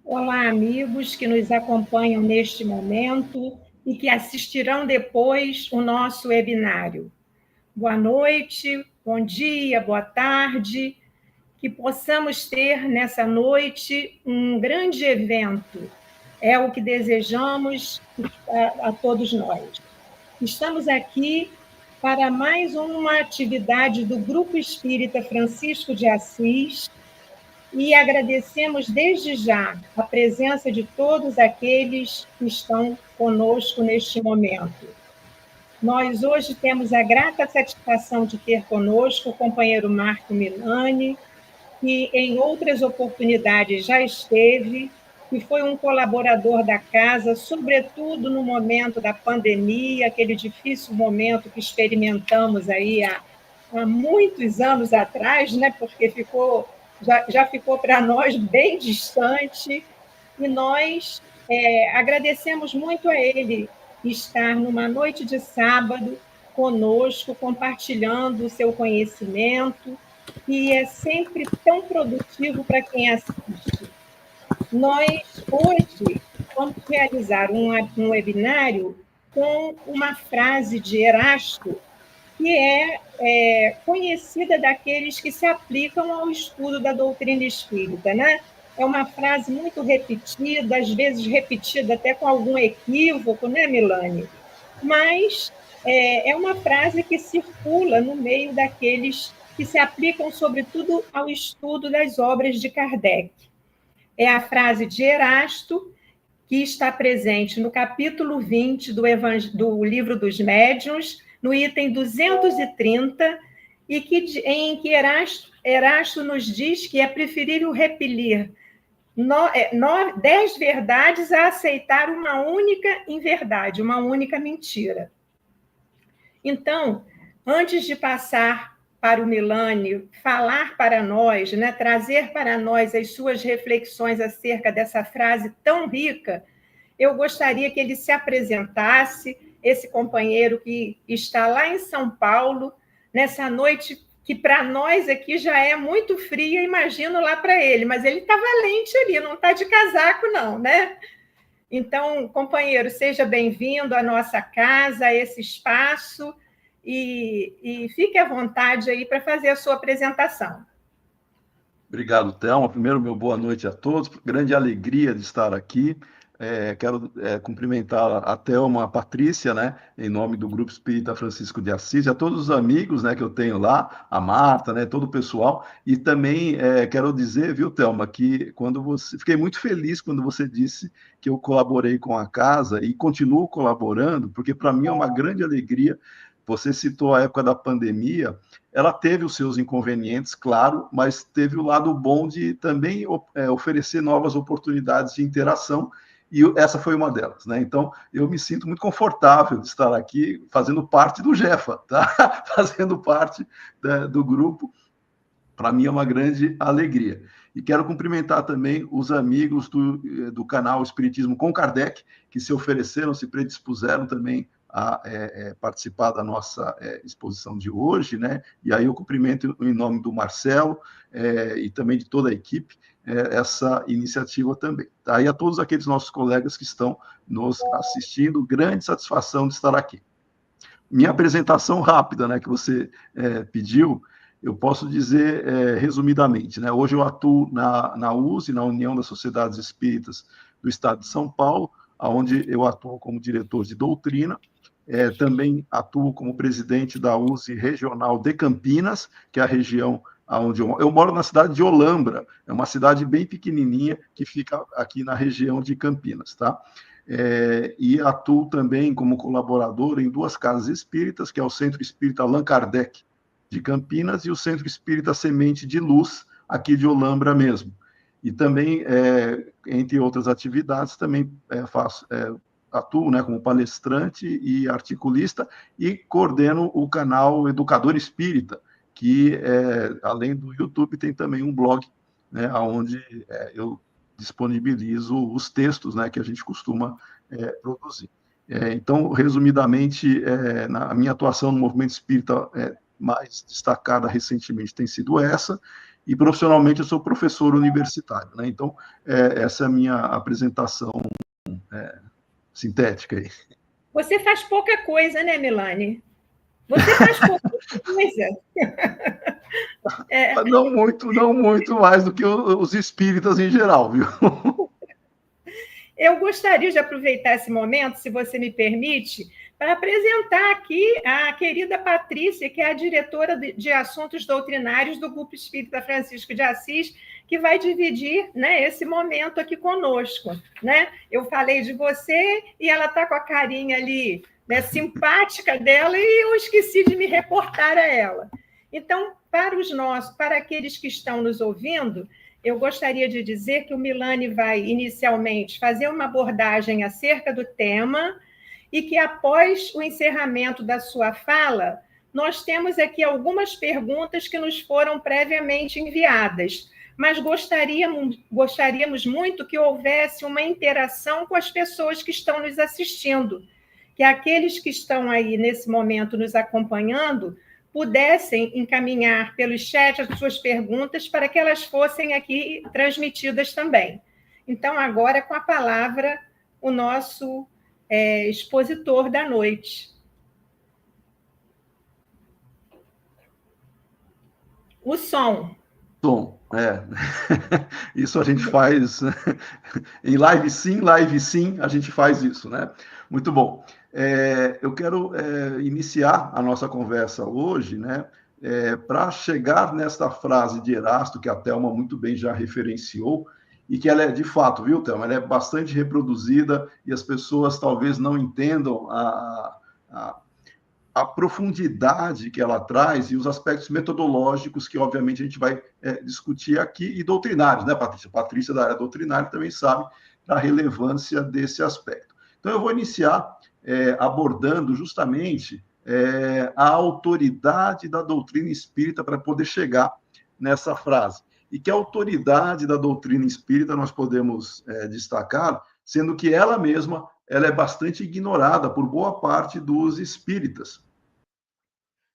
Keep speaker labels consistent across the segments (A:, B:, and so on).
A: Olá, amigos que nos acompanham neste momento e que assistirão depois o nosso webinário. Boa noite, bom dia, boa tarde, que possamos ter nessa noite um grande evento. É o que desejamos a todos nós. Estamos aqui para mais uma atividade do Grupo Espírita Francisco de Assis e agradecemos desde já a presença de todos aqueles que estão conosco neste momento. Nós hoje temos a grata satisfação de ter conosco o companheiro Marco Milani, que em outras oportunidades já esteve, que foi um colaborador da casa, sobretudo no momento da pandemia, aquele difícil momento que experimentamos aí há muitos anos atrás, né? Porque já ficou para nós bem distante, e nós agradecemos muito a ele estar numa noite de sábado conosco, compartilhando o seu conhecimento, e é sempre tão produtivo para quem assiste. Nós, hoje, vamos realizar um webinário com uma frase de Erasto, que é conhecida daqueles que se aplicam ao estudo da doutrina espírita, né? É uma frase muito repetida, às vezes repetida até com algum equívoco, né, Milani? Mas é uma frase que circula no meio daqueles que se aplicam, sobretudo, ao estudo das obras de Kardec. É a frase de Erasto, que está presente no capítulo 20 do Livro dos Médiuns, no item 230, em que Erasto nos diz que é preferível repelir 10 verdades a aceitar uma única inverdade, uma única mentira. Então, antes de passar para o Milani falar para nós, né, trazer para nós as suas reflexões acerca dessa frase tão rica, eu gostaria que ele se apresentasse, esse companheiro que está lá em São Paulo, nessa noite que para nós aqui já é muito fria, imagino lá para ele, mas ele está valente ali, não está de casaco não, né? Então, companheiro, seja bem-vindo à nossa casa, a esse espaço, e fique à vontade aí para fazer a sua apresentação.
B: Obrigado, Thelma. Primeiro, meu boa noite a todos. Grande alegria de estar aqui. Quero cumprimentar a Thelma, a Patrícia, né, em nome do Grupo Espírita Francisco de Assis, e a todos os amigos, né, que eu tenho lá, a Marta, né, todo o pessoal. E também quero dizer, viu, Thelma, que fiquei muito feliz quando você disse que eu colaborei com a casa e continuo colaborando, porque para mim é uma grande alegria. Você citou a época da pandemia. Ela teve os seus inconvenientes, claro, mas teve o lado bom de também oferecer novas oportunidades de interação, e essa foi uma delas, né? Então, eu me sinto muito confortável de estar aqui fazendo parte do GEFA, tá? Fazendo parte do grupo. Para mim é uma grande alegria. E quero cumprimentar também os amigos do canal Espiritismo com Kardec, que se ofereceram, se predispuseram também a participar da nossa exposição de hoje, né? E aí eu cumprimento em nome do Marcelo e também de toda a equipe essa iniciativa também. Tá? E a todos aqueles nossos colegas que estão nos assistindo, grande satisfação de estar aqui. Minha apresentação rápida, né, que você pediu, eu posso dizer resumidamente, né? Hoje eu atuo na USE, na União das Sociedades Espíritas do Estado de São Paulo, onde eu atuo como diretor de doutrina. Também atuo como presidente da USE Regional de Campinas, que é a região onde eu moro, na cidade de Olambra, é uma cidade bem pequenininha que fica aqui na região de Campinas, tá? E atuo também como colaborador em duas casas espíritas, que é o Centro Espírita Allan Kardec de Campinas e o Centro Espírita Semente de Luz, aqui de Olambra mesmo. E também, entre outras atividades, também atuo, né, como palestrante e articulista, e coordeno o canal Educador Espírita, que, além do YouTube, tem também um blog, né, onde eu disponibilizo os textos, né, que a gente costuma produzir. Então, resumidamente, na minha atuação no movimento espírita mais destacada recentemente tem sido essa, e profissionalmente eu sou professor universitário, né? Então, essa é a minha apresentação sintética aí.
A: Você faz pouca coisa, né, Milani? Você faz pouca coisa.
B: Não muito mais do que os espíritas em geral, viu?
A: Eu gostaria de aproveitar esse momento, se você me permite, para apresentar aqui a querida Patrícia, que é a diretora de Assuntos Doutrinários do Grupo Espírita Francisco de Assis, que vai dividir, né, esse momento aqui conosco. Né? Eu falei de você e ela está com a carinha ali, né, simpática dela, e eu esqueci de me reportar a ela. Então, para aqueles que estão nos ouvindo, eu gostaria de dizer que o Milani vai, inicialmente, fazer uma abordagem acerca do tema e que, após o encerramento da sua fala, nós temos aqui algumas perguntas que nos foram previamente enviadas, mas gostaríamos muito que houvesse uma interação com as pessoas que estão nos assistindo, que aqueles que estão aí, nesse momento, nos acompanhando, pudessem encaminhar pelo chat as suas perguntas para que elas fossem aqui transmitidas também. Então, agora, com a palavra, o nosso expositor da noite. O som.
B: Som, isso a gente faz em live sim, a gente faz isso, né? Muito bom. Eu quero iniciar a nossa conversa hoje, né? Para chegar nesta frase de Erasto, que a Thelma muito bem já referenciou, e que ela é, de fato, viu, Thelma? Ela é bastante reproduzida e as pessoas talvez não entendam a profundidade que ela traz e os aspectos metodológicos que, obviamente, a gente vai discutir aqui, e doutrinários, né, Patrícia? Patrícia, da área doutrinária, também sabe da relevância desse aspecto. Então, eu vou iniciar abordando justamente a autoridade da doutrina espírita para poder chegar nessa frase. E que a autoridade da doutrina espírita nós podemos destacar, sendo que ela mesma ela é bastante ignorada por boa parte dos espíritas.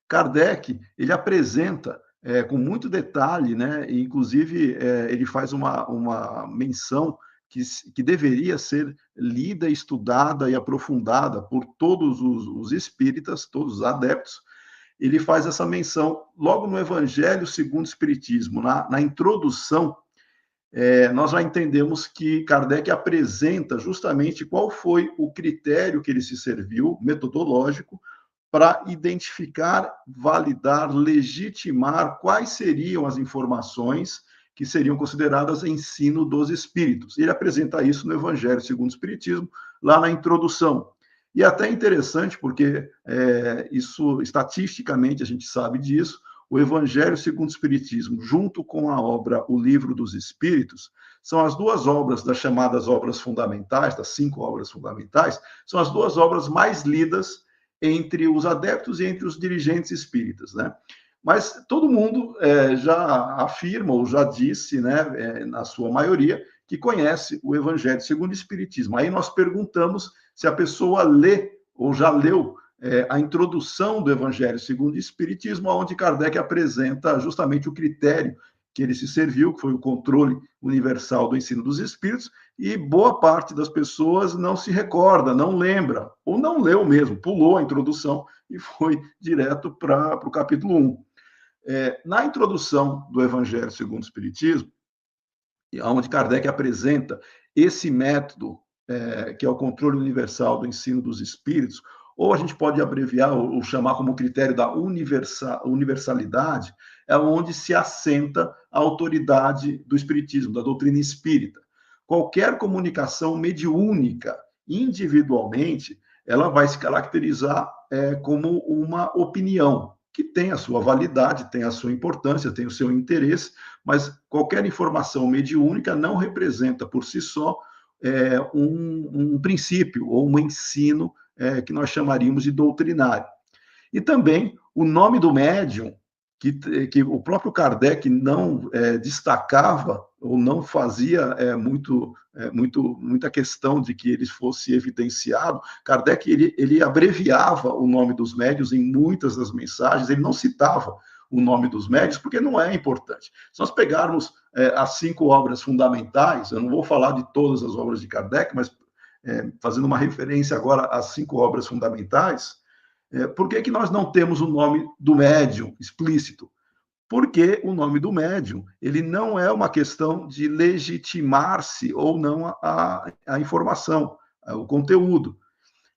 B: Kardec, ele apresenta com muito detalhe, né? E, inclusive, ele faz uma menção que deveria ser lida, estudada e aprofundada por todos os espíritas, todos os adeptos. Ele faz essa menção logo no Evangelho segundo o Espiritismo, na introdução. Nós já entendemos que Kardec apresenta justamente qual foi o critério que ele se serviu, metodológico, para identificar, validar, legitimar quais seriam as informações que seriam consideradas ensino dos espíritos. Ele apresenta isso no Evangelho segundo o Espiritismo, lá na introdução. E é até interessante, porque isso, estatisticamente, a gente sabe disso, o Evangelho segundo o Espiritismo, junto com a obra O Livro dos Espíritos, são as duas obras das chamadas obras fundamentais, das 5 obras fundamentais, são as duas obras mais lidas entre os adeptos e entre os dirigentes espíritas, né? Mas todo mundo já afirma ou já disse, né, na sua maioria, que conhece o Evangelho segundo o Espiritismo. Aí nós perguntamos se a pessoa lê ou já leu a introdução do Evangelho segundo o Espiritismo, onde Kardec apresenta justamente o critério que ele se serviu, que foi o controle universal do ensino dos espíritos, e boa parte das pessoas não se recorda, não lembra, ou não leu mesmo, pulou a introdução e foi direto para o capítulo 1. Na introdução do Evangelho segundo o Espiritismo, onde Kardec apresenta esse método, que é o controle universal do ensino dos espíritos, ou a gente pode abreviar ou chamar como critério da universalidade, é onde se assenta a autoridade do espiritismo, da doutrina espírita. Qualquer comunicação mediúnica, individualmente, ela vai se caracterizar como uma opinião, que tem a sua validade, tem a sua importância, tem o seu interesse, mas qualquer informação mediúnica não representa por si só um princípio ou um ensino que nós chamaríamos de doutrinário. E também o nome do médium, que o próprio Kardec não destacava ou não fazia muita questão de que ele fosse evidenciado. Kardec ele abreviava o nome dos médiuns em muitas das mensagens, ele não citava o nome dos médiuns, porque não é importante. Se nós pegarmos as 5 obras fundamentais, eu não vou falar de todas as obras de Kardec, mas fazendo uma referência agora às 5 obras fundamentais, por que nós não temos o nome do médium explícito? Porque o nome do médium, ele não é uma questão de legitimar-se ou não a informação, o conteúdo.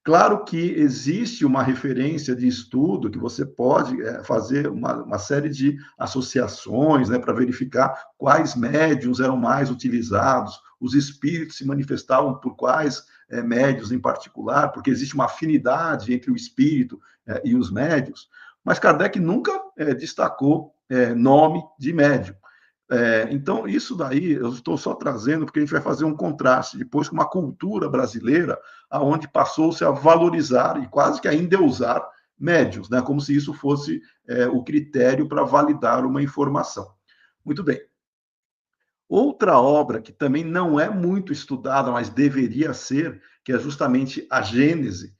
B: Claro que existe uma referência de estudo que você pode fazer uma série de associações, né, para verificar quais médiuns eram mais utilizados, os espíritos se manifestavam por quais médiuns em particular, porque existe uma afinidade entre o espírito e os médiuns, mas Kardec nunca destacou nome de médium. Então, isso daí eu estou só trazendo porque a gente vai fazer um contraste depois com uma cultura brasileira onde passou-se a valorizar e quase que a endeusar médiuns, né? Como se isso fosse o critério para validar uma informação. Muito bem. Outra obra que também não é muito estudada, mas deveria ser, que é justamente a Gênese,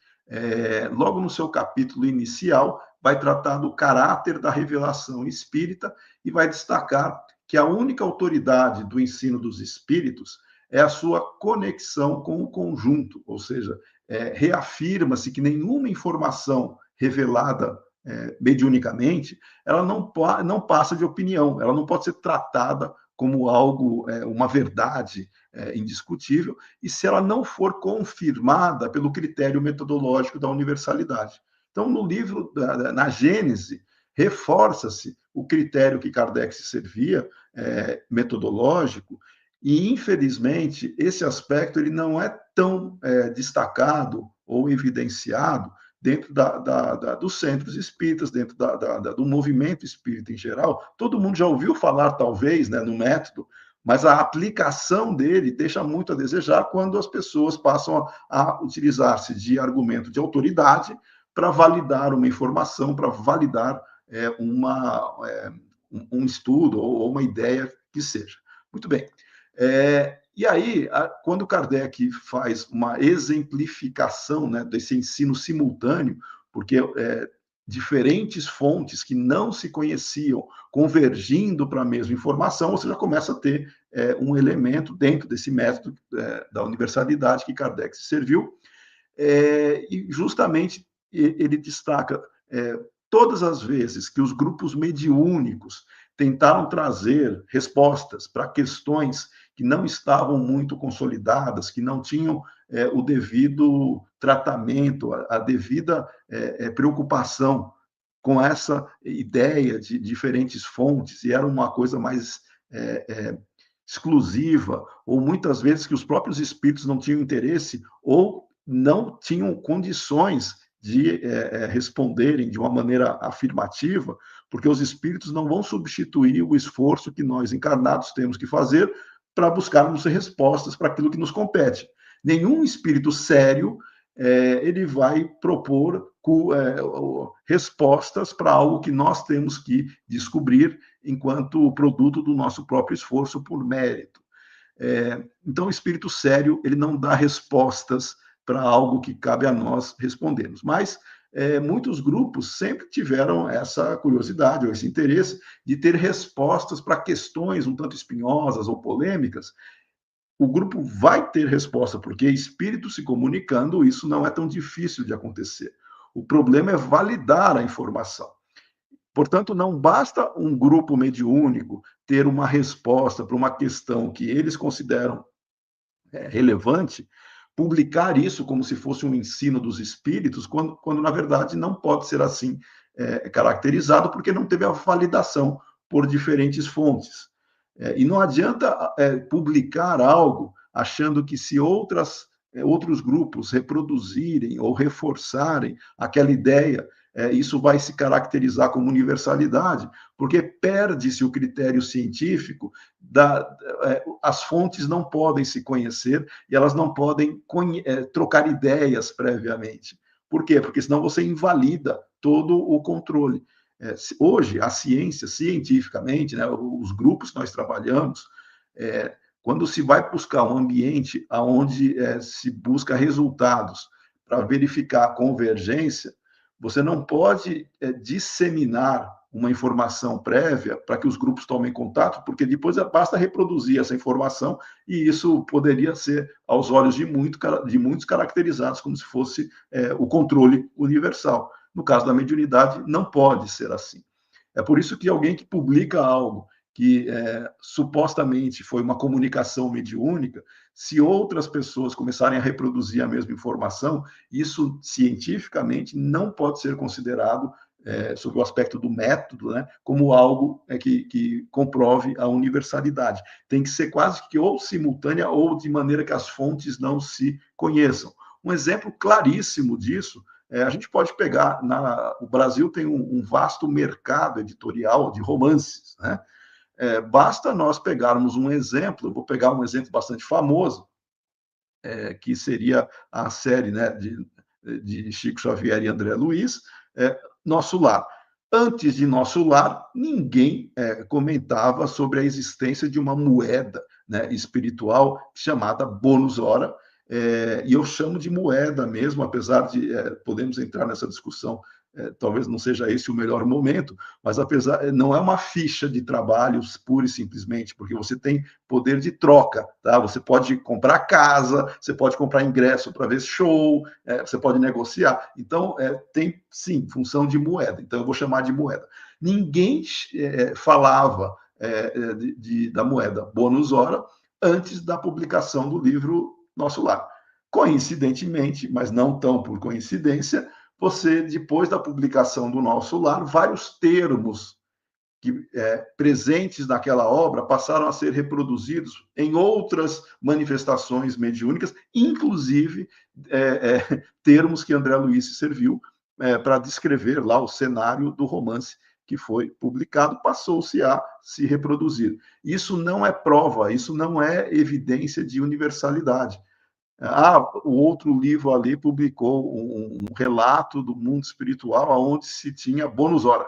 B: logo no seu capítulo inicial, vai tratar do caráter da revelação espírita e vai destacar que a única autoridade do ensino dos espíritos é a sua conexão com o conjunto, ou seja, reafirma-se que nenhuma informação revelada mediunicamente, ela não passa de opinião, ela não pode ser tratada como algo, uma verdade indiscutível, e se ela não for confirmada pelo critério metodológico da universalidade. Então, no livro, na Gênese, reforça-se o critério que Kardec se servia, metodológico, e, infelizmente, esse aspecto ele não é tão destacado ou evidenciado dentro dos centros espíritas, dentro do movimento espírita em geral. Todo mundo já ouviu falar, talvez, né, no método, mas a aplicação dele deixa muito a desejar quando as pessoas passam a utilizar-se de argumento de autoridade para validar uma informação, para validar um estudo ou uma ideia que seja. Muito bem. E aí, quando Kardec faz uma exemplificação, né, desse ensino simultâneo, porque diferentes fontes que não se conheciam convergindo para a mesma informação, você já começa a ter um elemento dentro desse método da universalidade que Kardec se serviu, e justamente ele destaca todas as vezes que os grupos mediúnicos tentaram trazer respostas para questões que não estavam muito consolidadas, que não tinham o devido tratamento, a devida preocupação com essa ideia de diferentes fontes, e era uma coisa mais exclusiva, ou muitas vezes que os próprios espíritos não tinham interesse ou não tinham condições de responderem de uma maneira afirmativa, porque os espíritos não vão substituir o esforço que nós encarnados temos que fazer para buscarmos respostas para aquilo que nos compete. Nenhum espírito sério ele vai propor respostas para algo que nós temos que descobrir enquanto produto do nosso próprio esforço por mérito. Então, o espírito sério ele não dá respostas para algo que cabe a nós respondermos. Mas muitos grupos sempre tiveram essa curiosidade ou esse interesse de ter respostas para questões um tanto espinhosas ou polêmicas. O grupo vai ter resposta, porque espíritos se comunicando, isso não é tão difícil de acontecer. O problema é validar a informação. Portanto, não basta um grupo mediúnico ter uma resposta para uma questão que eles consideram relevante, publicar isso como se fosse um ensino dos espíritos, quando na verdade não pode ser assim caracterizado, porque não teve a validação por diferentes fontes. E não adianta publicar algo achando que se outros grupos reproduzirem ou reforçarem aquela ideia, isso vai se caracterizar como universalidade, porque perde-se o critério científico, as fontes não podem se conhecer e elas não podem trocar ideias previamente. Por quê? Porque senão você invalida todo o controle. Hoje, a ciência, cientificamente, né, os grupos que nós trabalhamos, quando se vai buscar um ambiente onde se busca resultados para verificar a convergência, você não pode disseminar uma informação prévia para que os grupos tomem contato, porque depois basta reproduzir essa informação e isso poderia ser, aos olhos de muitos, caracterizados como se fosse o controle universal. No caso da mediunidade, não pode ser assim. É por isso que alguém que publica algo que supostamente foi uma comunicação mediúnica, se outras pessoas começarem a reproduzir a mesma informação, isso cientificamente não pode ser considerado, sob o aspecto do método, né, como algo que comprove a universalidade. Tem que ser quase que ou simultânea ou de maneira que as fontes não se conheçam. Um exemplo claríssimo disso, a gente pode pegar, o Brasil tem um vasto mercado editorial de romances, né? Basta nós pegarmos um exemplo, vou pegar um exemplo bastante famoso, que seria a série, né, de Chico Xavier e André Luiz, Nosso Lar. Antes de Nosso Lar, ninguém comentava sobre a existência de uma moeda, né, espiritual chamada bônus hora, e eu chamo de moeda mesmo, apesar de podemos entrar nessa discussão, talvez não seja esse o melhor momento, mas não é uma ficha de trabalhos pura e simplesmente, porque você tem poder de troca, tá? Você pode comprar casa, você pode comprar ingresso para ver show, você pode negociar. Então, tem, sim, função de moeda. Então, eu vou chamar de moeda. Ninguém falava da moeda bônus hora antes da publicação do livro Nosso Lar. Coincidentemente, mas não tão por coincidência, você, depois da publicação do Nosso Lar, vários termos presentes naquela obra passaram a ser reproduzidos em outras manifestações mediúnicas, inclusive termos que André Luiz serviu para descrever lá o cenário do romance que foi publicado, passou-se a se reproduzir. Isso não é prova, isso não é evidência de universalidade. O outro livro ali publicou um relato do mundo espiritual onde se tinha bônus hora.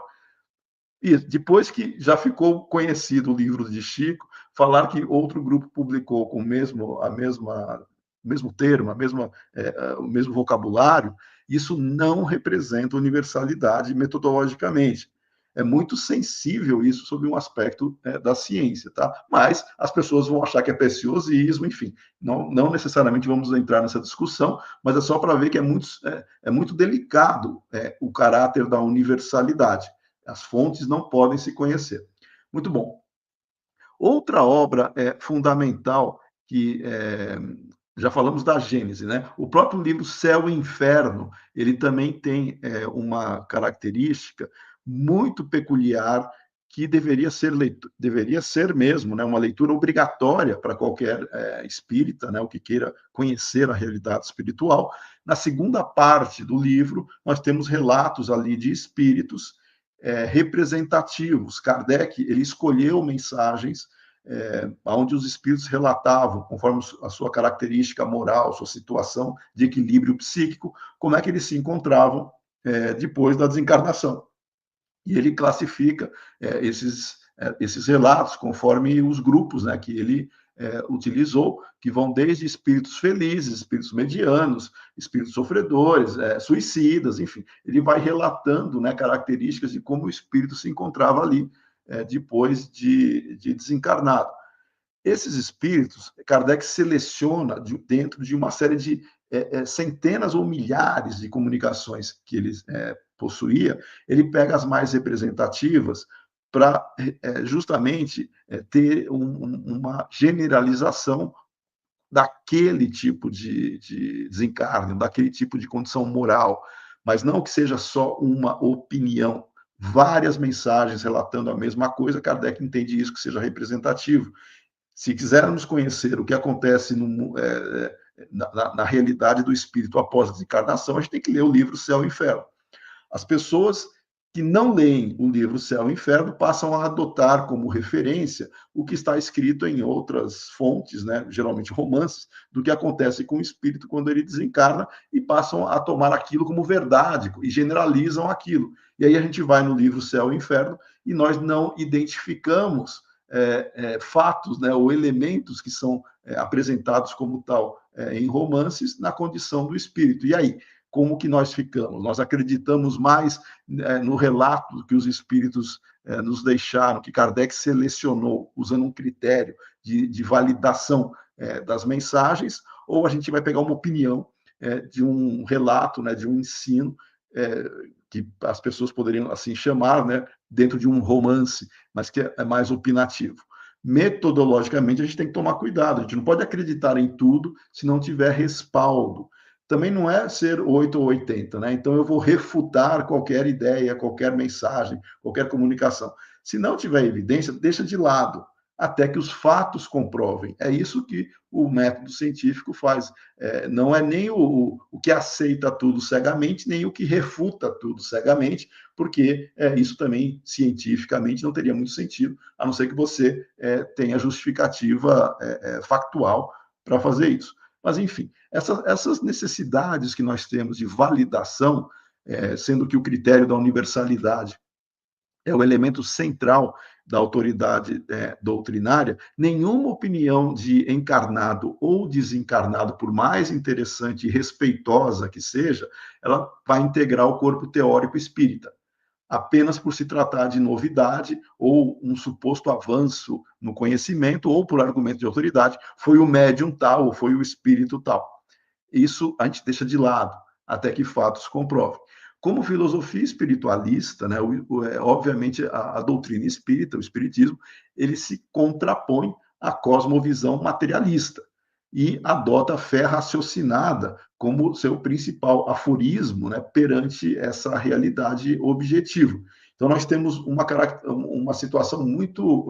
B: E depois que já ficou conhecido o livro de Chico, falar que outro grupo publicou com o mesmo termo, o mesmo vocabulário, isso não representa universalidade metodologicamente. É muito sensível isso sob um aspecto da ciência, tá? Mas as pessoas vão achar que é preciosismo, enfim, não necessariamente vamos entrar nessa discussão, mas é só para ver que é muito delicado o caráter da universalidade. As fontes não podem se conhecer. Muito bom. Outra obra fundamental que já falamos da Gênese, né? O próprio livro Céu e Inferno, ele também tem uma característica muito peculiar que deveria ser mesmo, né, uma leitura obrigatória para qualquer espírita, né, o que queira conhecer a realidade espiritual. Na segunda parte do livro, nós temos relatos ali de espíritos representativos. Kardec ele escolheu mensagens onde os espíritos relatavam, conforme a sua característica moral, sua situação de equilíbrio psíquico, como é que eles se encontravam depois da desencarnação. E ele classifica esses relatos conforme os grupos, né, que ele utilizou, que vão desde espíritos felizes, espíritos medianos, espíritos sofredores, suicidas, enfim. Ele vai relatando, né, características de como o espírito se encontrava ali depois de desencarnado. Esses espíritos, Kardec seleciona dentro de uma série de centenas ou milhares de comunicações que ele possuía, ele pega as mais representativas para justamente ter uma generalização daquele tipo de desencarne, daquele tipo de condição moral, mas não que seja só uma opinião. Várias mensagens relatando a mesma coisa, Kardec entende isso que seja representativo. Se quisermos conhecer o que acontece na realidade do espírito após a desencarnação, a gente tem que ler o livro Céu e Inferno. As pessoas que não leem o livro Céu e Inferno passam a adotar como referência o que está escrito em outras fontes, né, geralmente romances, do que acontece com o espírito quando ele desencarna e passam a tomar aquilo como verdade e generalizam aquilo. E aí a gente vai no livro Céu e Inferno e nós não identificamos fatos, né, ou elementos que são apresentados como tal em romances na condição do espírito. E aí, como que nós ficamos? Nós acreditamos mais no relato que os espíritos nos deixaram, que Kardec selecionou, usando um critério de validação das mensagens, ou a gente vai pegar uma opinião de um relato, né, de um ensino que as pessoas poderiam assim chamar, né, dentro de um romance, mas que é mais opinativo. Metodologicamente, a gente tem que tomar cuidado, a gente não pode acreditar em tudo se não tiver respaldo. Também não é ser 8 ou 80, né? Então eu vou refutar qualquer ideia, qualquer mensagem, qualquer comunicação. Se não tiver evidência, deixa de lado, até que os fatos comprovem. É isso que o método científico faz. Não é nem o que aceita tudo cegamente, nem o que refuta tudo cegamente, porque isso também, cientificamente, não teria muito sentido, a não ser que você tenha justificativa factual para fazer isso. Mas, enfim, essas necessidades que nós temos de validação, sendo que o critério da universalidade é o elemento central da autoridade doutrinária, nenhuma opinião de encarnado ou desencarnado, por mais interessante e respeitosa que seja, ela vai integrar o corpo teórico espírita, apenas por se tratar de novidade ou um suposto avanço no conhecimento ou por argumento de autoridade, foi o médium tal ou foi o espírito tal. Isso a gente deixa de lado, até que fatos comprovem. Como filosofia espiritualista, né, obviamente a doutrina espírita, o espiritismo, ele se contrapõe à cosmovisão materialista e adota a fé raciocinada como seu principal aforismo, né, perante essa realidade objetiva. Então, nós temos uma situação muito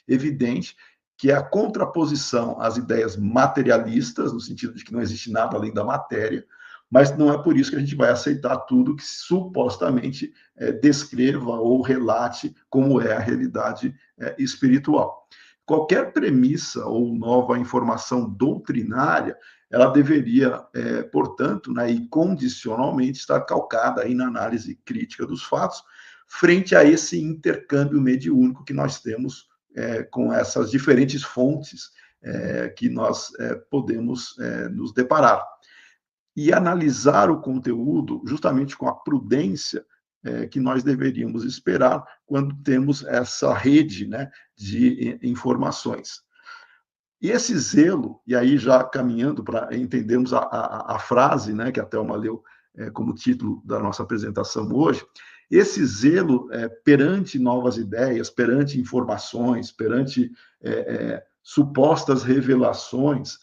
B: evidente, que é a contraposição às ideias materialistas, no sentido de que não existe nada além da matéria, mas não é por isso que a gente vai aceitar tudo que supostamente descreva ou relate como é a realidade espiritual. Qualquer premissa ou nova informação doutrinária, ela deveria, portanto, né, e condicionalmente estar calcada aí na análise crítica dos fatos, frente a esse intercâmbio mediúnico que nós temos com essas diferentes fontes que nós podemos nos deparar. E analisar o conteúdo justamente com a prudência que nós deveríamos esperar quando temos essa rede, né, de informações. E esse zelo, e aí já caminhando para entendermos a frase, né, que a Thelma leu como título da nossa apresentação hoje, esse zelo perante novas ideias, perante informações, perante supostas revelações,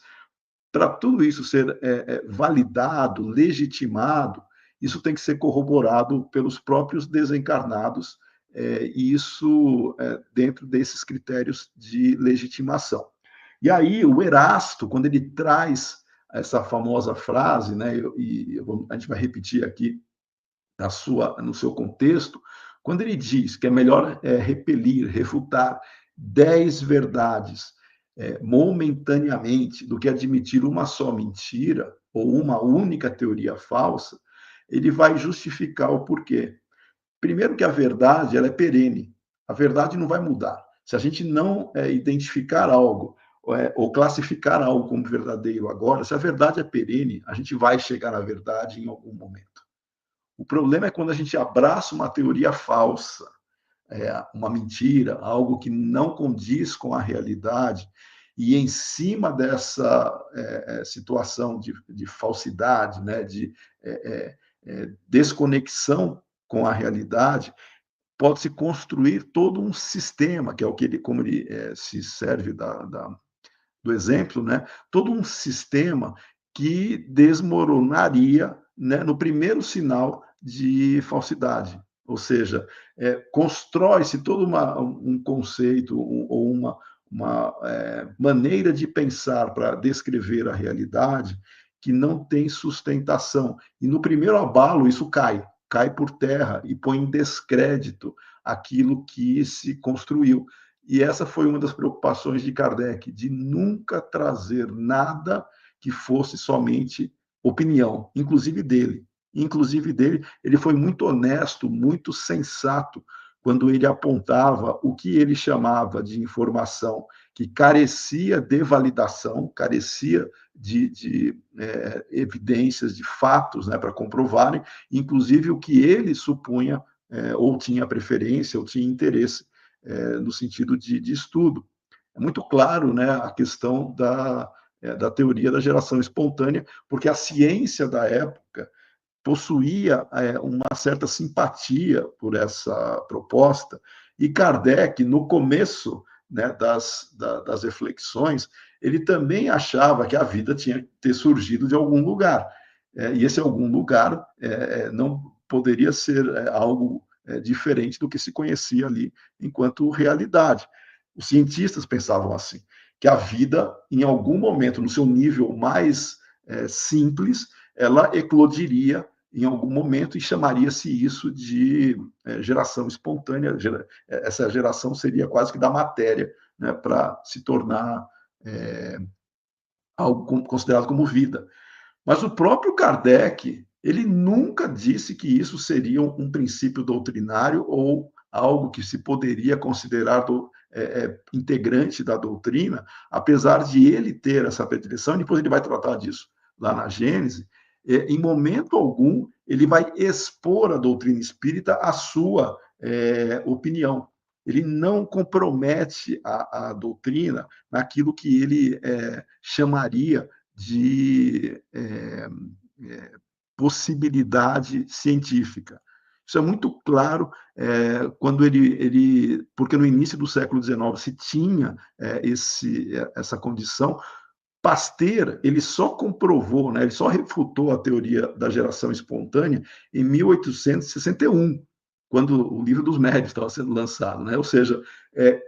B: para tudo isso ser validado, legitimado, isso tem que ser corroborado pelos próprios desencarnados, e isso dentro desses critérios de legitimação. E aí, o Erasto, quando ele traz essa famosa frase, né, a gente vai repetir aqui no seu contexto, quando ele diz que é melhor repelir, refutar 10 verdades momentaneamente do que admitir uma só mentira ou uma única teoria falsa, ele vai justificar o porquê. Primeiro que a verdade ela é perene, a verdade não vai mudar. Se a gente não identificar algo ou classificar algo como verdadeiro agora, se a verdade é perene, a gente vai chegar na verdade em algum momento. O problema é quando a gente abraça uma teoria falsa, uma mentira, algo que não condiz com a realidade, e em cima dessa situação de falsidade, né, de desconexão com a realidade, pode-se construir todo um sistema, que é o que ele, como ele se serve do exemplo, né, todo um sistema que desmoronaria, né, no primeiro sinal de falsidade. Ou seja, constrói-se todo um conceito ou uma maneira de pensar para descrever a realidade que não tem sustentação. E no primeiro abalo, isso cai por terra e põe em descrédito aquilo que se construiu. E essa foi uma das preocupações de Kardec, de nunca trazer nada que fosse somente opinião, inclusive dele, inclusive dele, ele foi muito honesto, muito sensato, quando ele apontava o que ele chamava de informação que carecia de validação, carecia de evidências, de fatos, né, para comprovarem, inclusive o que ele supunha ou tinha preferência, ou tinha interesse no sentido de estudo. É muito claro, né, a questão da teoria da geração espontânea, porque a ciência da época possuía uma certa simpatia por essa proposta, e Kardec, no começo, né, das reflexões, ele também achava que a vida tinha que ter surgido de algum lugar, e esse algum lugar não poderia ser algo diferente do que se conhecia ali enquanto realidade. Os cientistas pensavam assim, que a vida, em algum momento, no seu nível mais simples, ela eclodiria em algum momento e chamaria-se isso de geração espontânea. Essa geração seria quase que da matéria, né, para se tornar algo considerado como vida. Mas o próprio Kardec, ele nunca disse que isso seria um princípio doutrinário ou algo que se poderia considerar integrante da doutrina, apesar de ele ter essa predileção, e depois ele vai tratar disso lá na Gênese. Em momento algum ele vai expor a doutrina espírita à sua opinião. Ele não compromete a doutrina naquilo que ele chamaria de possibilidade científica. Isso é muito claro quando porque no início do século XIX se tinha essa condição. Pasteur, ele só comprovou, né, ele só refutou a teoria da geração espontânea em 1861, quando o Livro dos Médiuns estava sendo lançado, né? Ou seja,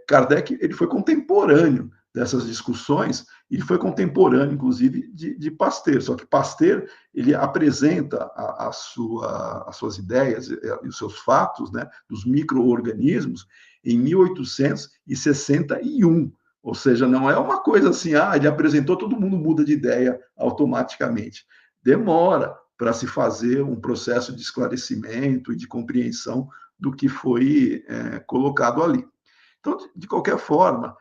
B: Kardec ele foi contemporâneo dessas discussões, e foi contemporâneo, inclusive, de Pasteur. Só que Pasteur ele apresenta as suas ideias e os seus fatos, né, dos micro-organismos em 1861. Ou seja, não é uma coisa assim, ele apresentou, todo mundo muda de ideia automaticamente. Demora para se fazer um processo de esclarecimento e de compreensão do que foi colocado ali. Então, de qualquer forma,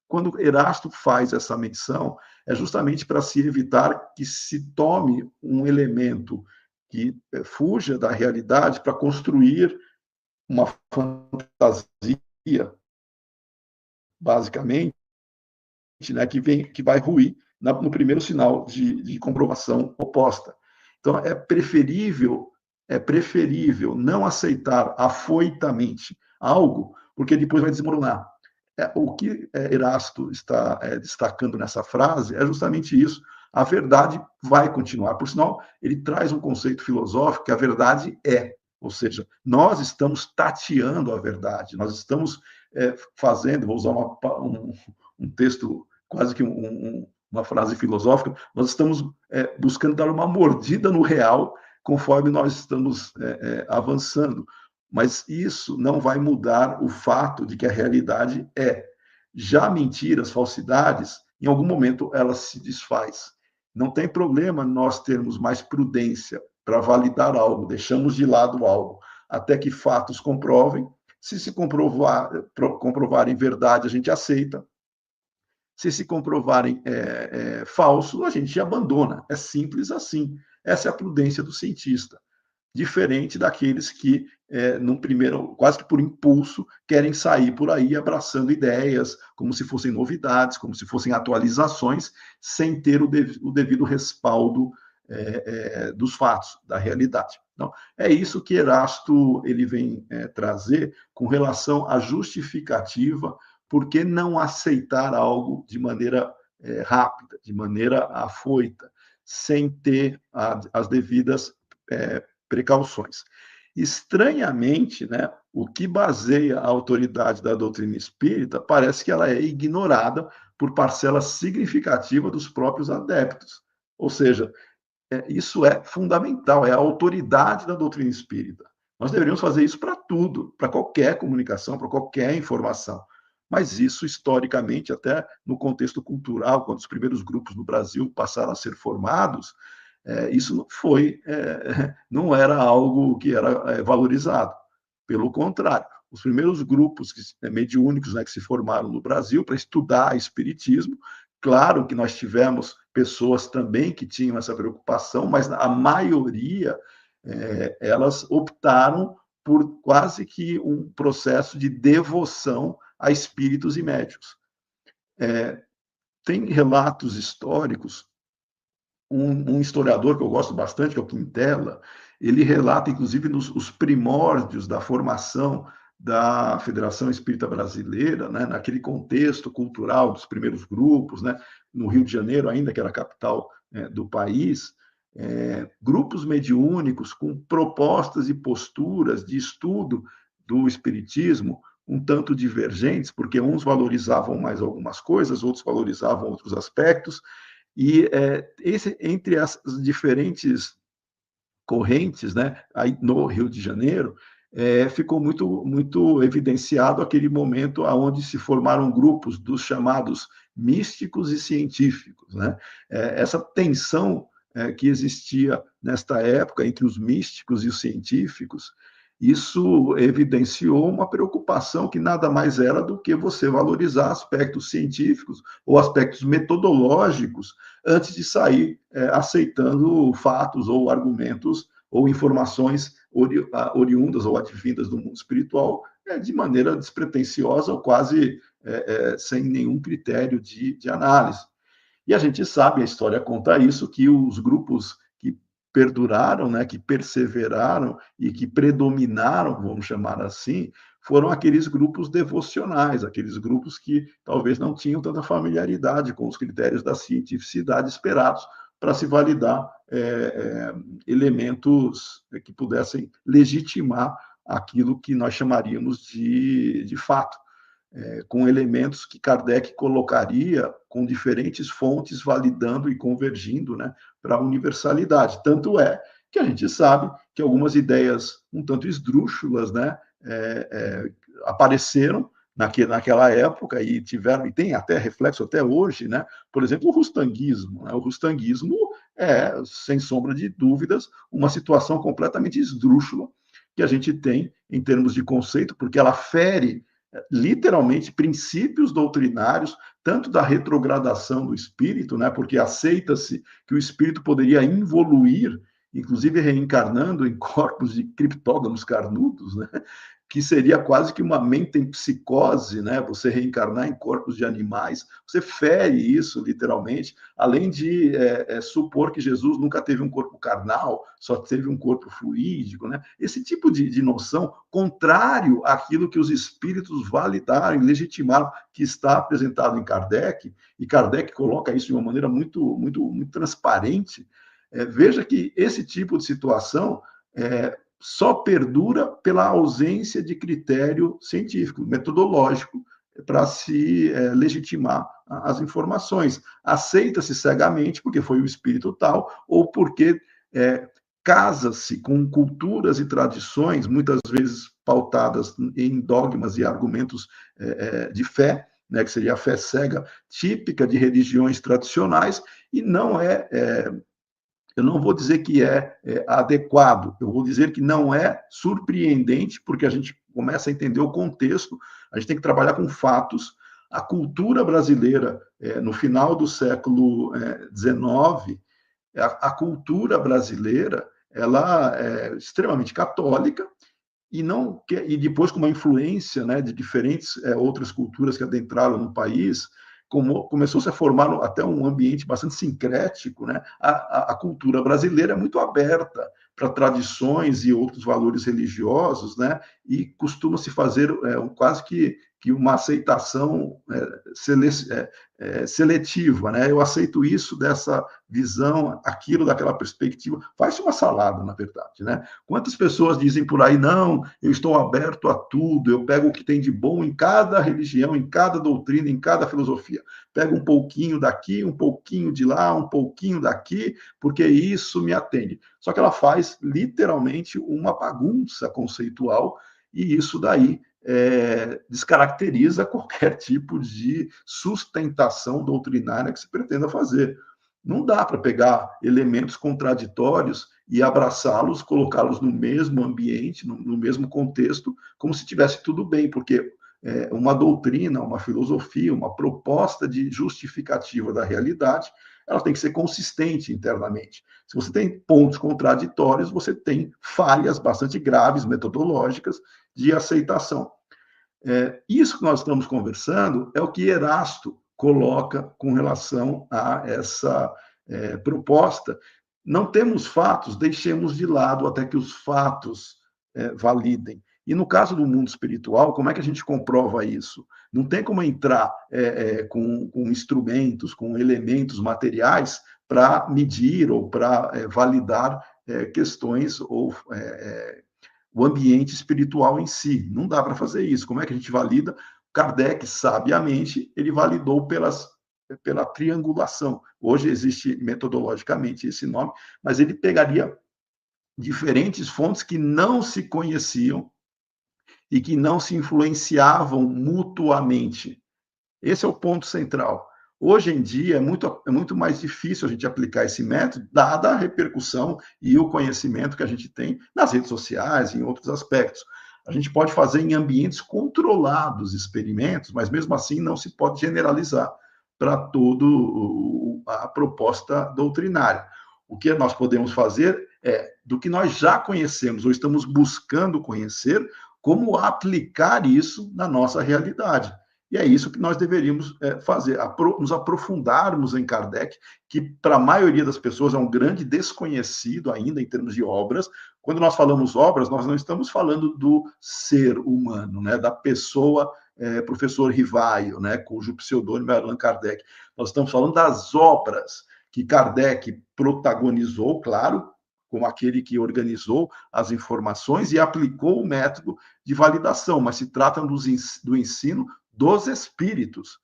B: quando Erasto faz essa menção, é justamente para se evitar que se tome um elemento que fuja da realidade para construir uma fantasia, basicamente, né, que vai ruir no primeiro sinal de comprovação oposta. Então, é preferível não aceitar afoitamente algo, porque depois vai desmoronar. O que Erasto está destacando nessa frase é justamente isso. A verdade vai continuar. Por sinal, ele traz um conceito filosófico que a verdade ou seja, nós estamos tateando a verdade, nós estamos fazendo, vou usar um texto, quase que uma frase filosófica, nós estamos buscando dar uma mordida no real conforme nós estamos avançando. Mas isso não vai mudar o fato de que a realidade é. Já mentiras, falsidades, em algum momento ela se desfaz. Não tem problema nós termos mais prudência para validar algo, deixamos de lado algo, até que fatos comprovem. Se comprovarem verdade, a gente aceita. Se comprovarem falso, a gente abandona. É simples assim. Essa é a prudência do cientista. Diferente daqueles que, num primeiro, quase que por impulso, querem sair por aí abraçando ideias, como se fossem novidades, como se fossem atualizações, sem ter o devido respaldo dos fatos, da realidade. Então, é isso que Erasto ele vem trazer com relação à justificativa, por que não aceitar algo de maneira rápida, de maneira afoita, sem ter as devidas precauções. Estranhamente, né, o que baseia a autoridade da doutrina espírita parece que ela é ignorada por parcela significativa dos próprios adeptos. Ou seja, isso é fundamental, é a autoridade da doutrina espírita. Nós deveríamos fazer isso para tudo, para qualquer comunicação, para qualquer informação. Mas isso, historicamente, até no contexto cultural, quando os primeiros grupos no Brasil passaram a ser formados, Isso não foi, não era algo que era valorizado. Pelo contrário, os primeiros grupos mediúnicos, né, que se formaram no Brasil para estudar espiritismo, claro que nós tivemos pessoas também que tinham essa preocupação, mas a maioria, elas optaram por quase que um processo de devoção a espíritos e médiuns. Tem relatos históricos, um historiador que eu gosto bastante, que é o Quintela, ele relata, inclusive, os primórdios da formação da Federação Espírita Brasileira, né, naquele contexto cultural dos primeiros grupos, né, no Rio de Janeiro ainda, que era a capital do país, grupos mediúnicos com propostas e posturas de estudo do espiritismo um tanto divergentes, porque uns valorizavam mais algumas coisas, outros valorizavam outros aspectos, e entre as diferentes correntes, né, aí no Rio de Janeiro, ficou muito evidenciado aquele momento onde se formaram grupos dos chamados místicos e científicos, né? Essa tensão que existia nesta época entre os místicos e os científicos, isso evidenciou uma preocupação que nada mais era do que você valorizar aspectos científicos ou aspectos metodológicos antes de sair aceitando fatos ou argumentos ou informações oriundas ou advindas do mundo espiritual de maneira despretensiosa ou quase sem nenhum critério de análise. E a gente sabe, a história conta isso, que os grupos que perduraram, né, que perseveraram e que predominaram, vamos chamar assim, foram aqueles grupos devocionais, aqueles grupos que talvez não tinham tanta familiaridade com os critérios da cientificidade esperados para se validar elementos que pudessem legitimar aquilo que nós chamaríamos de fato, com elementos que Kardec colocaria com diferentes fontes validando e convergindo, né, para a universalidade. Tanto é que a gente sabe que algumas ideias um tanto esdrúxulas, né, apareceram naquela época e tiveram, e tem até reflexo até hoje, né? Por exemplo, o rustanguismo. Né? O rustanguismo é, sem sombra de dúvidas, uma situação completamente esdrúxula que a gente tem em termos de conceito, porque ela fere literalmente princípios doutrinários, tanto da retrogradação do espírito, né? Porque aceita-se que o espírito poderia involuir, inclusive reencarnando em corpos de criptógamos carnudos, né? Que seria quase que uma mente em psicose, né? Você reencarnar em corpos de animais, você fere isso literalmente, além de supor que Jesus nunca teve um corpo carnal, só teve um corpo fluídico, né? Esse tipo de noção contrário àquilo que os espíritos validaram e legitimaram, que está apresentado em Kardec, e Kardec coloca isso de uma maneira muito transparente. Veja que esse tipo de situação só perdura pela ausência de critério científico, metodológico, para se legitimar as informações. Aceita-se cegamente porque foi o espírito tal, ou porque casa-se com culturas e tradições, muitas vezes pautadas em dogmas e argumentos de fé, né, que seria a fé cega, típica de religiões tradicionais, e não eu não vou dizer que é adequado, eu vou dizer que não é surpreendente, porque a gente começa a entender o contexto, a gente tem que trabalhar com fatos. A cultura brasileira, no final do século XIX, a cultura brasileira ela é extremamente católica, e depois com uma influência, né, de diferentes outras culturas que adentraram no país, começou-se a formar até um ambiente bastante sincrético, né? A cultura brasileira é muito aberta para tradições e outros valores religiosos, né? E costuma-se fazer quase que uma aceitação seletiva, né? Eu aceito isso dessa visão, aquilo daquela perspectiva. Faz-se uma salada, na verdade, né? Quantas pessoas dizem por aí, não, eu estou aberto a tudo, eu pego o que tem de bom em cada religião, em cada doutrina, em cada filosofia. Pego um pouquinho daqui, um pouquinho de lá, um pouquinho daqui, porque isso me atende. Só que ela faz literalmente uma bagunça conceitual, e isso daí descaracteriza qualquer tipo de sustentação doutrinária que se pretenda fazer. Não dá para pegar elementos contraditórios e abraçá-los, colocá-los no mesmo ambiente, no mesmo contexto, como se tivesse tudo bem, porque uma doutrina, uma filosofia, uma proposta de justificativa da realidade, ela tem que ser consistente internamente. Se você tem pontos contraditórios, você tem falhas bastante graves, metodológicas, de aceitação. Isso que nós estamos conversando é o que Erasto coloca com relação a essa proposta. Não temos fatos, deixemos de lado até que os fatos validem. E no caso do mundo espiritual, como é que a gente comprova isso? Não tem como entrar com instrumentos, com elementos materiais para medir ou para validar questões ou o ambiente espiritual em si. Não dá para fazer isso. Como é que a gente valida? Kardec, sabiamente, ele validou pela triangulação. Hoje existe metodologicamente esse nome, mas ele pegaria diferentes fontes que não se conheciam e que não se influenciavam mutuamente. Esse é o ponto central. Hoje em dia, é muito mais difícil a gente aplicar esse método, dada a repercussão e o conhecimento que a gente tem nas redes sociais e em outros aspectos. A gente pode fazer em ambientes controlados experimentos, mas mesmo assim não se pode generalizar para toda a proposta doutrinária. O que nós podemos fazer é, do que nós já conhecemos ou estamos buscando conhecer, como aplicar isso na nossa realidade. E é isso que nós deveríamos fazer, nos aprofundarmos em Kardec, que para a maioria das pessoas é um grande desconhecido ainda em termos de obras. Quando nós falamos obras, nós não estamos falando do ser humano, né, da pessoa, professor Rivaio, né, cujo pseudônimo é Allan Kardec. Nós estamos falando das obras que Kardec protagonizou, claro, como aquele que organizou as informações e aplicou o método de validação, mas se trata do ensino dos espíritos.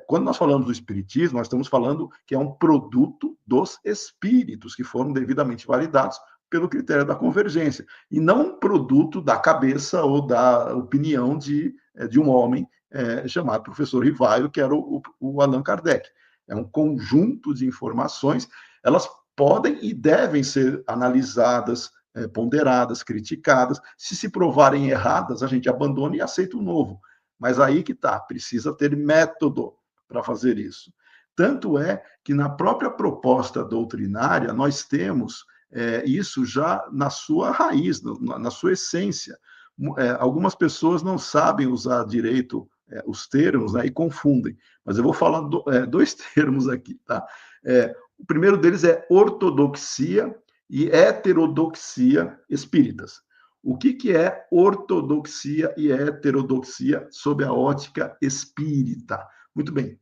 B: Quando nós falamos do espiritismo, nós estamos falando que é um produto dos espíritos, que foram devidamente validados pelo critério da convergência, e não um produto da cabeça ou da opinião de um homem chamado professor Rivaio, que era o Allan Kardec. É um conjunto de informações, elas podem e devem ser analisadas, ponderadas, criticadas. Se provarem erradas, a gente abandona e aceita o novo. Mas aí que está, precisa ter método para fazer isso. Tanto é que na própria proposta doutrinária nós temos isso já na sua raiz, na sua essência. Algumas pessoas não sabem usar direito os termos, né, e confundem. Mas eu vou falar dois termos aqui, tá? O primeiro deles é ortodoxia e heterodoxia espíritas. O que é ortodoxia e heterodoxia sob a ótica espírita? Muito bem.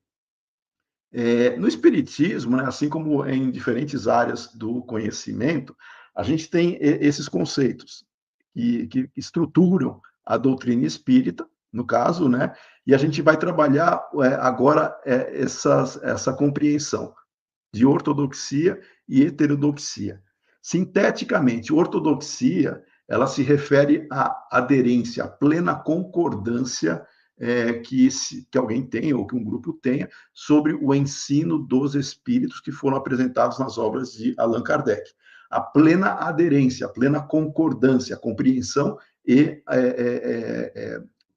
B: No espiritismo, né, assim como em diferentes áreas do conhecimento, a gente tem esses conceitos que estruturam a doutrina espírita, no caso, né, e a gente vai trabalhar agora essa compreensão de ortodoxia e heterodoxia. Sinteticamente, ortodoxia ela se refere à aderência, à plena concordância que alguém tenha ou que um grupo tenha sobre o ensino dos espíritos que foram apresentados nas obras de Allan Kardec. A plena aderência, a plena concordância, a compreensão e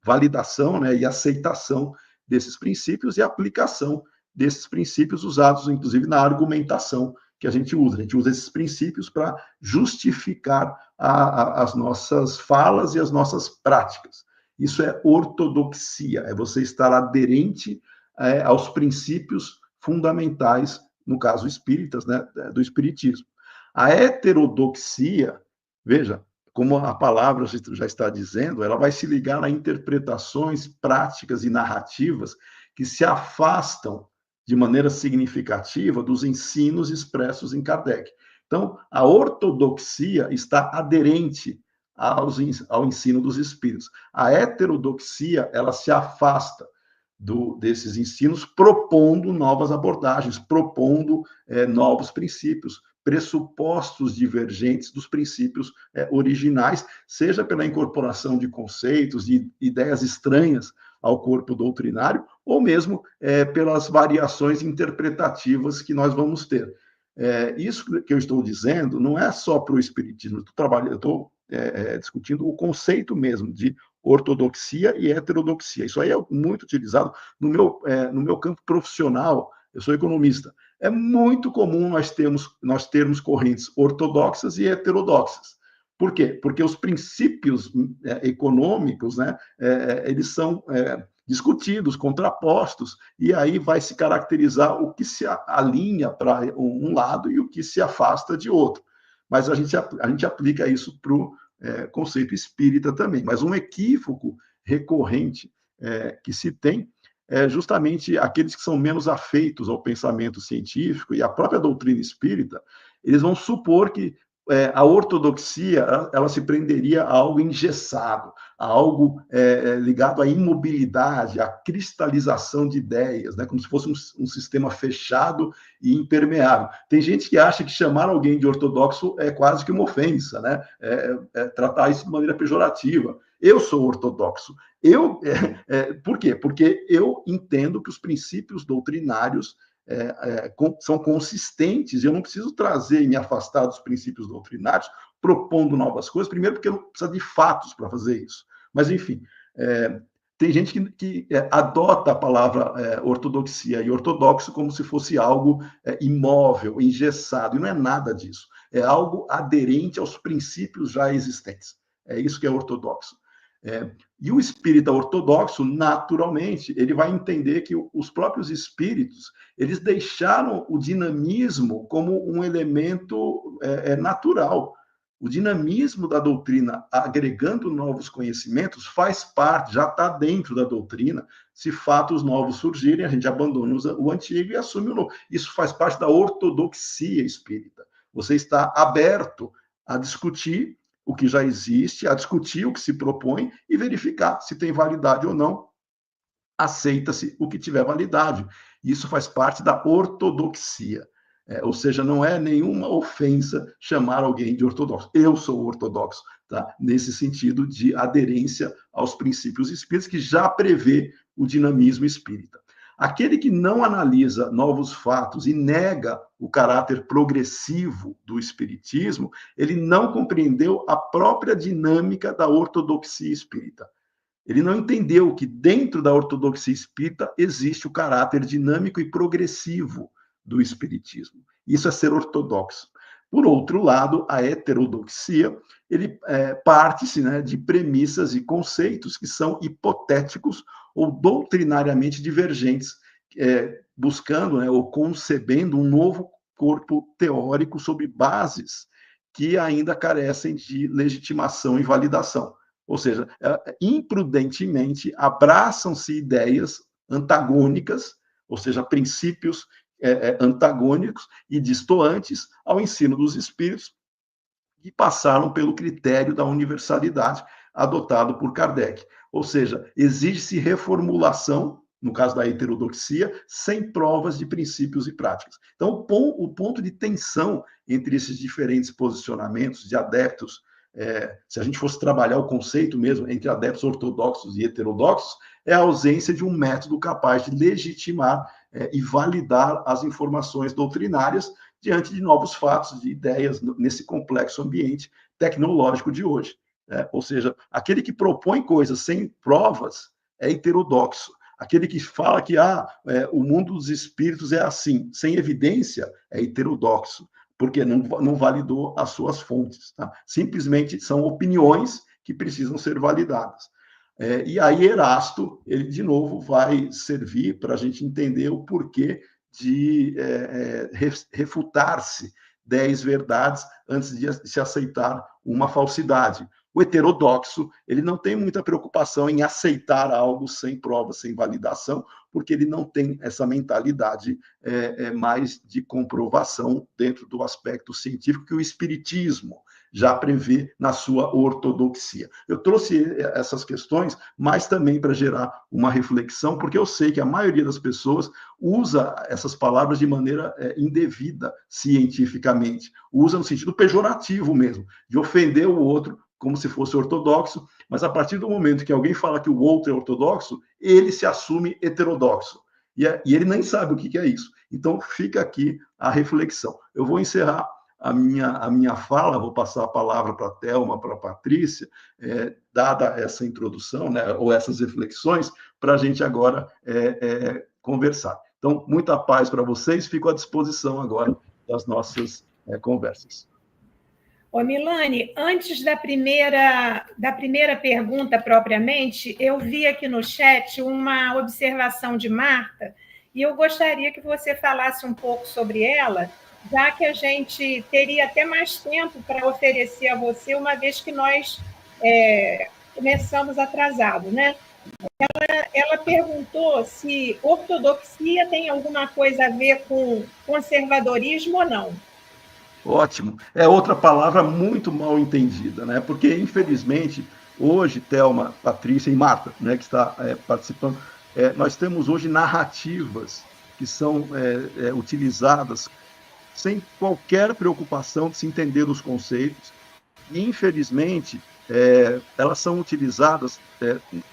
B: validação, né, e aceitação desses princípios e aplicação desses princípios usados, inclusive, na argumentação que a gente usa. A gente usa esses princípios para justificar as nossas falas e as nossas práticas. Isso é ortodoxia, é você estar aderente aos princípios fundamentais, no caso espíritas, né, do espiritismo. A heterodoxia, veja, como a palavra já está dizendo, ela vai se ligar a interpretações práticas e narrativas que se afastam de maneira significativa dos ensinos expressos em Kardec. Então, a ortodoxia está aderente ao ensino dos espíritos. A heterodoxia, ela se afasta desses ensinos, propondo novas abordagens, propondo novos princípios, pressupostos divergentes dos princípios originais, seja pela incorporação de conceitos, de ideias estranhas ao corpo doutrinário, ou mesmo pelas variações interpretativas que nós vamos ter. Isso que eu estou dizendo não é só para o Espiritismo, eu estou discutindo o conceito mesmo de ortodoxia e heterodoxia. Isso aí é muito utilizado no meu campo profissional. Eu sou economista. É muito comum nós termos correntes ortodoxas e heterodoxas. Por quê? Porque os princípios econômicos, né, eles são discutidos, contrapostos, e aí vai se caracterizar o que se alinha para um lado e o que se afasta de outro. Mas a gente aplica isso para o conceito espírita também. Mas um equívoco recorrente que se tem é justamente aqueles que são menos afeitos ao pensamento científico e à própria doutrina espírita, eles vão supor que a ortodoxia ela se prenderia a algo engessado, a algo ligado à imobilidade, à cristalização de ideias, né? Como se fosse um sistema fechado e impermeável. Tem gente que acha que chamar alguém de ortodoxo é quase que uma ofensa, né? Tratar isso de maneira pejorativa. Eu sou ortodoxo. Por quê? Porque eu entendo que os princípios doutrinários são consistentes, e eu não preciso trazer e me afastar dos princípios doutrinários, propondo novas coisas, primeiro porque eu não preciso de fatos para fazer isso. Mas, enfim, tem gente que adota a palavra ortodoxia e ortodoxo como se fosse algo imóvel, engessado, e não é nada disso. É algo aderente aos princípios já existentes. É isso que é ortodoxo. E o espírita ortodoxo, naturalmente, ele vai entender que os próprios espíritos, eles deixaram o dinamismo como um elemento natural. O dinamismo da doutrina, agregando novos conhecimentos, faz parte, já está dentro da doutrina. Se fatos novos surgirem, a gente abandona o antigo e assume o novo. Isso faz parte da ortodoxia espírita. Você está aberto a discutir o que já existe, a discutir o que se propõe e verificar se tem validade ou não. Aceita-se o que tiver validade. Isso faz parte da ortodoxia. Ou seja, não é nenhuma ofensa chamar alguém de ortodoxo. Eu sou ortodoxo, tá? Nesse sentido de aderência aos princípios espíritas, que já prevê o dinamismo espírita. Aquele que não analisa novos fatos e nega o caráter progressivo do espiritismo, ele não compreendeu a própria dinâmica da ortodoxia espírita. Ele não entendeu que dentro da ortodoxia espírita existe o caráter dinâmico e progressivo do espiritismo. Isso é ser ortodoxo. Por outro lado, a heterodoxia, ele parte-se, né, de premissas e conceitos que são hipotéticos ou doutrinariamente divergentes, buscando, né, ou concebendo um novo corpo teórico sobre bases que ainda carecem de legitimação e validação. Ou seja, imprudentemente abraçam-se ideias antagônicas, ou seja, princípios antagônicos e distoantes ao ensino dos espíritos, e passaram pelo critério da universalidade adotado por Kardec. Ou seja, exige-se reformulação, no caso da heterodoxia, sem provas de princípios e práticas. Então, o ponto de tensão entre esses diferentes posicionamentos de adeptos, se a gente fosse trabalhar o conceito mesmo entre adeptos ortodoxos e heterodoxos, é a ausência de um método capaz de legitimar e validar as informações doutrinárias diante de novos fatos, de ideias, nesse complexo ambiente tecnológico de hoje. Ou seja, aquele que propõe coisas sem provas é heterodoxo. Aquele que fala que o mundo dos espíritos é assim, sem evidência, é heterodoxo, porque não validou as suas fontes. Tá? Simplesmente são opiniões que precisam ser validadas. E aí Erasto, ele de novo vai servir para a gente entender o porquê de refutar-se 10 verdades antes de se aceitar uma falsidade. O heterodoxo, ele não tem muita preocupação em aceitar algo sem prova, sem validação, porque ele não tem essa mentalidade mais de comprovação dentro do aspecto científico que o espiritismo já prevê na sua ortodoxia. Eu trouxe essas questões, mas também para gerar uma reflexão, porque eu sei que a maioria das pessoas usa essas palavras de maneira indevida, cientificamente. Usa no sentido pejorativo mesmo, de ofender o outro como se fosse ortodoxo, mas a partir do momento que alguém fala que o outro é ortodoxo, ele se assume heterodoxo. E ele nem sabe o que é isso. Então, fica aqui a reflexão. Eu vou encerrar a minha fala, vou passar a palavra para a Thelma, para a Patrícia, dada essa introdução, né, ou essas reflexões, para a gente agora conversar. Então, muita paz para vocês, fico à disposição agora das nossas conversas.
A: Ô, Milani, antes da primeira pergunta propriamente, eu vi aqui no chat uma observação de Marta, e eu gostaria que você falasse um pouco sobre ela, já que a gente teria até mais tempo para oferecer a você, uma vez que nós começamos atrasado, né? Ela perguntou se ortodoxia tem alguma coisa a ver com conservadorismo ou não.
B: Ótimo. É outra palavra muito mal entendida, né? Porque, infelizmente, hoje, Thelma, Patrícia e Marta, né, que está participando, nós temos hoje narrativas que são utilizadas sem qualquer preocupação de se entender os conceitos. E, infelizmente, elas são utilizadas...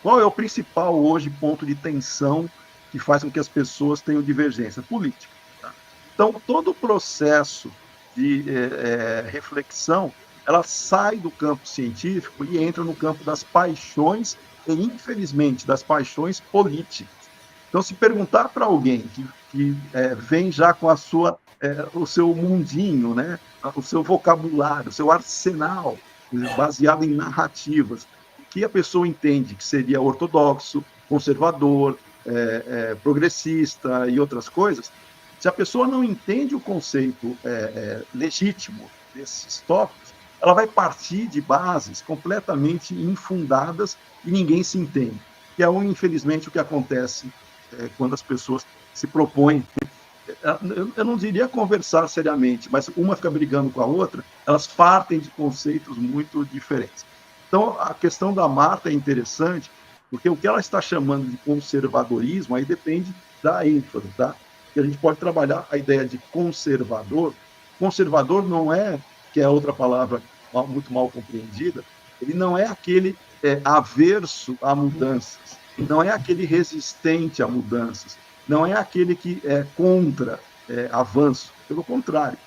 B: qual é o principal, hoje, ponto de tensão que faz com que as pessoas tenham divergência? Política. Tá? Então, todo o processo de reflexão, ela sai do campo científico e entra no campo das paixões e, infelizmente, das paixões políticas. Então, se perguntar para alguém que vem já com o seu mundinho, né, o seu vocabulário, o seu arsenal, baseado em narrativas, que a pessoa entende que seria ortodoxo, conservador, progressista e outras coisas, se a pessoa não entende o conceito legítimo desses tópicos, ela vai partir de bases completamente infundadas e ninguém se entende. Que é, infelizmente, o que acontece quando as pessoas se propõem, eu não diria conversar seriamente, mas uma fica brigando com a outra, elas partem de conceitos muito diferentes. Então, a questão da Marta é interessante, porque o que ela está chamando de conservadorismo, aí depende da ênfase, tá? Que a gente pode trabalhar a ideia de conservador. Conservador não é, que é outra palavra muito mal compreendida, ele não é aquele averso a mudanças, não é aquele resistente a mudanças, não é aquele que é contra avanço. Pelo contrário,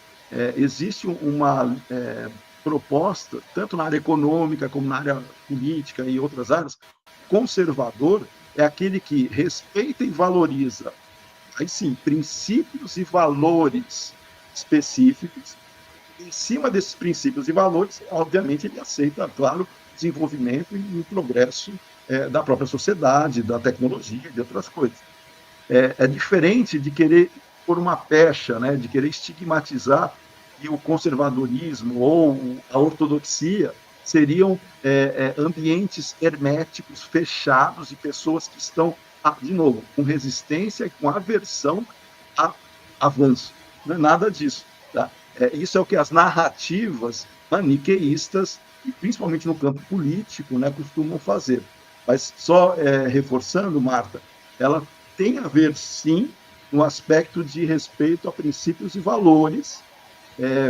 B: existe uma proposta, tanto na área econômica como na área política e outras áreas. Conservador é aquele que respeita e valoriza, aí sim, princípios e valores específicos. Em cima desses princípios e valores, obviamente, ele aceita, claro, desenvolvimento e o progresso da própria sociedade, da tecnologia e de outras coisas. É diferente de querer pôr uma pecha, né, de querer estigmatizar que o conservadorismo ou a ortodoxia seriam ambientes herméticos, fechados, de pessoas que estão, de novo, com resistência e com aversão a avanço. Não é nada disso. Tá? Isso é o que as narrativas maniqueístas, e principalmente no campo político, né, costumam fazer. Mas só reforçando, Marta, ela tem a ver, sim, no aspecto de respeito a princípios e valores,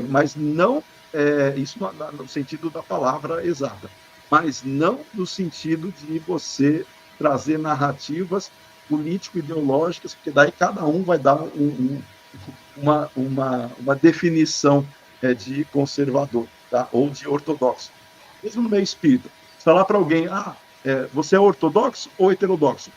B: mas não isso no sentido da palavra exata, mas não no sentido de você trazer narrativas político-ideológicas, porque daí cada um vai dar uma definição de conservador, tá? Ou de ortodoxo. Mesmo no meio espírita, se falar para alguém, você é ortodoxo ou heterodoxo?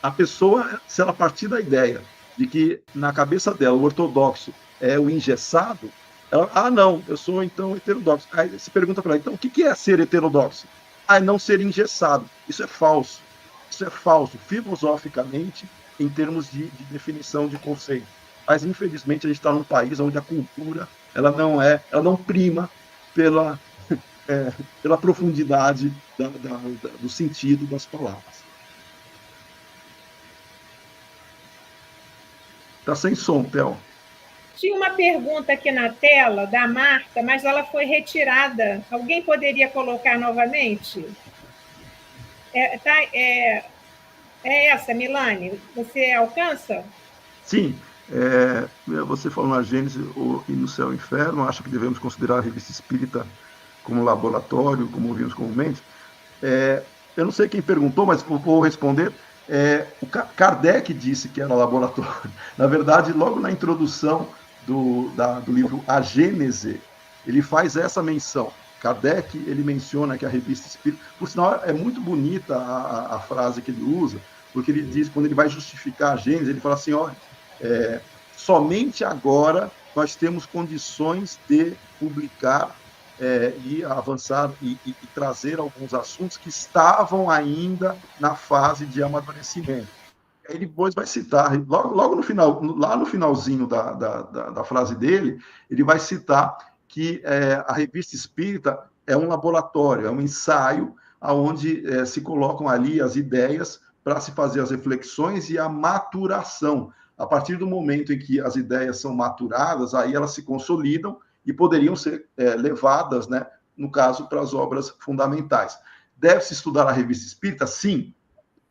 B: A pessoa, se ela partir da ideia de que na cabeça dela o ortodoxo é o engessado, ela, não, eu sou então heterodoxo. Aí você pergunta para ela, então o que é ser heterodoxo? É não ser engessado. Isso é falso. Isso é falso, filosoficamente, em termos de definição de conceito. Mas, infelizmente, a gente está num país onde a cultura ela não prima pela profundidade do sentido das palavras. Está sem som, Theo.
A: Tinha uma pergunta aqui na tela da Marta, mas ela foi retirada. Alguém poderia colocar novamente? É essa, Milani? Você alcança?
B: Sim. Você falou na Gênesis e no Céu e Inferno, acho que devemos considerar a revista espírita como laboratório, como vimos comumente. Eu não sei quem perguntou, mas vou responder. O Kardec disse que era laboratório. Na verdade, logo na introdução do livro A Gênese, ele faz essa menção. Kardec, ele menciona que a revista Espírita, por sinal, é muito bonita a frase que ele usa, porque ele diz, quando ele vai justificar a Gênese, ele fala assim, olha, somente agora nós temos condições de publicar e avançar e trazer alguns assuntos que estavam ainda na fase de amadurecimento. Ele depois vai citar, logo no final, lá no finalzinho da frase dele, ele vai citar que a revista Espírita é um laboratório, é um ensaio onde se colocam ali as ideias para se fazer as reflexões e a maturação. A partir do momento em que as ideias são maturadas, aí elas se consolidam e poderiam ser levadas, né, no caso, para as obras fundamentais. Deve-se estudar a revista Espírita? Sim,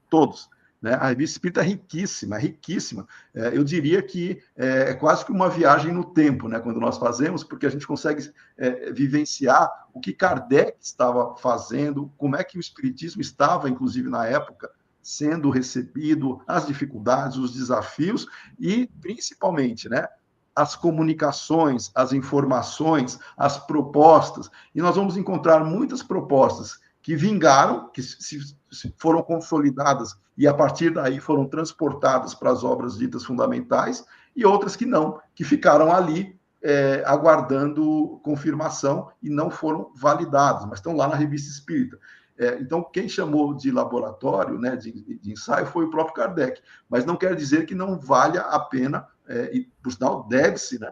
B: todos. Né? A revista Espírita é riquíssima, riquíssima. Eu diria que é quase que uma viagem no tempo, né, quando nós fazemos, porque a gente consegue vivenciar o que Kardec estava fazendo, como é que o Espiritismo estava, inclusive, na época, sendo recebido, as dificuldades, os desafios e, principalmente, né, as comunicações, as informações, as propostas, e nós vamos encontrar muitas propostas que vingaram, que foram consolidadas e a partir daí foram transportadas para as obras ditas fundamentais, e outras que não, que ficaram ali aguardando confirmação e não foram validadas, mas estão lá na Revista Espírita. Então, quem chamou de laboratório, né, de ensaio, foi o próprio Kardec, mas não quer dizer que não valha a pena, e por sinal deve-se, né,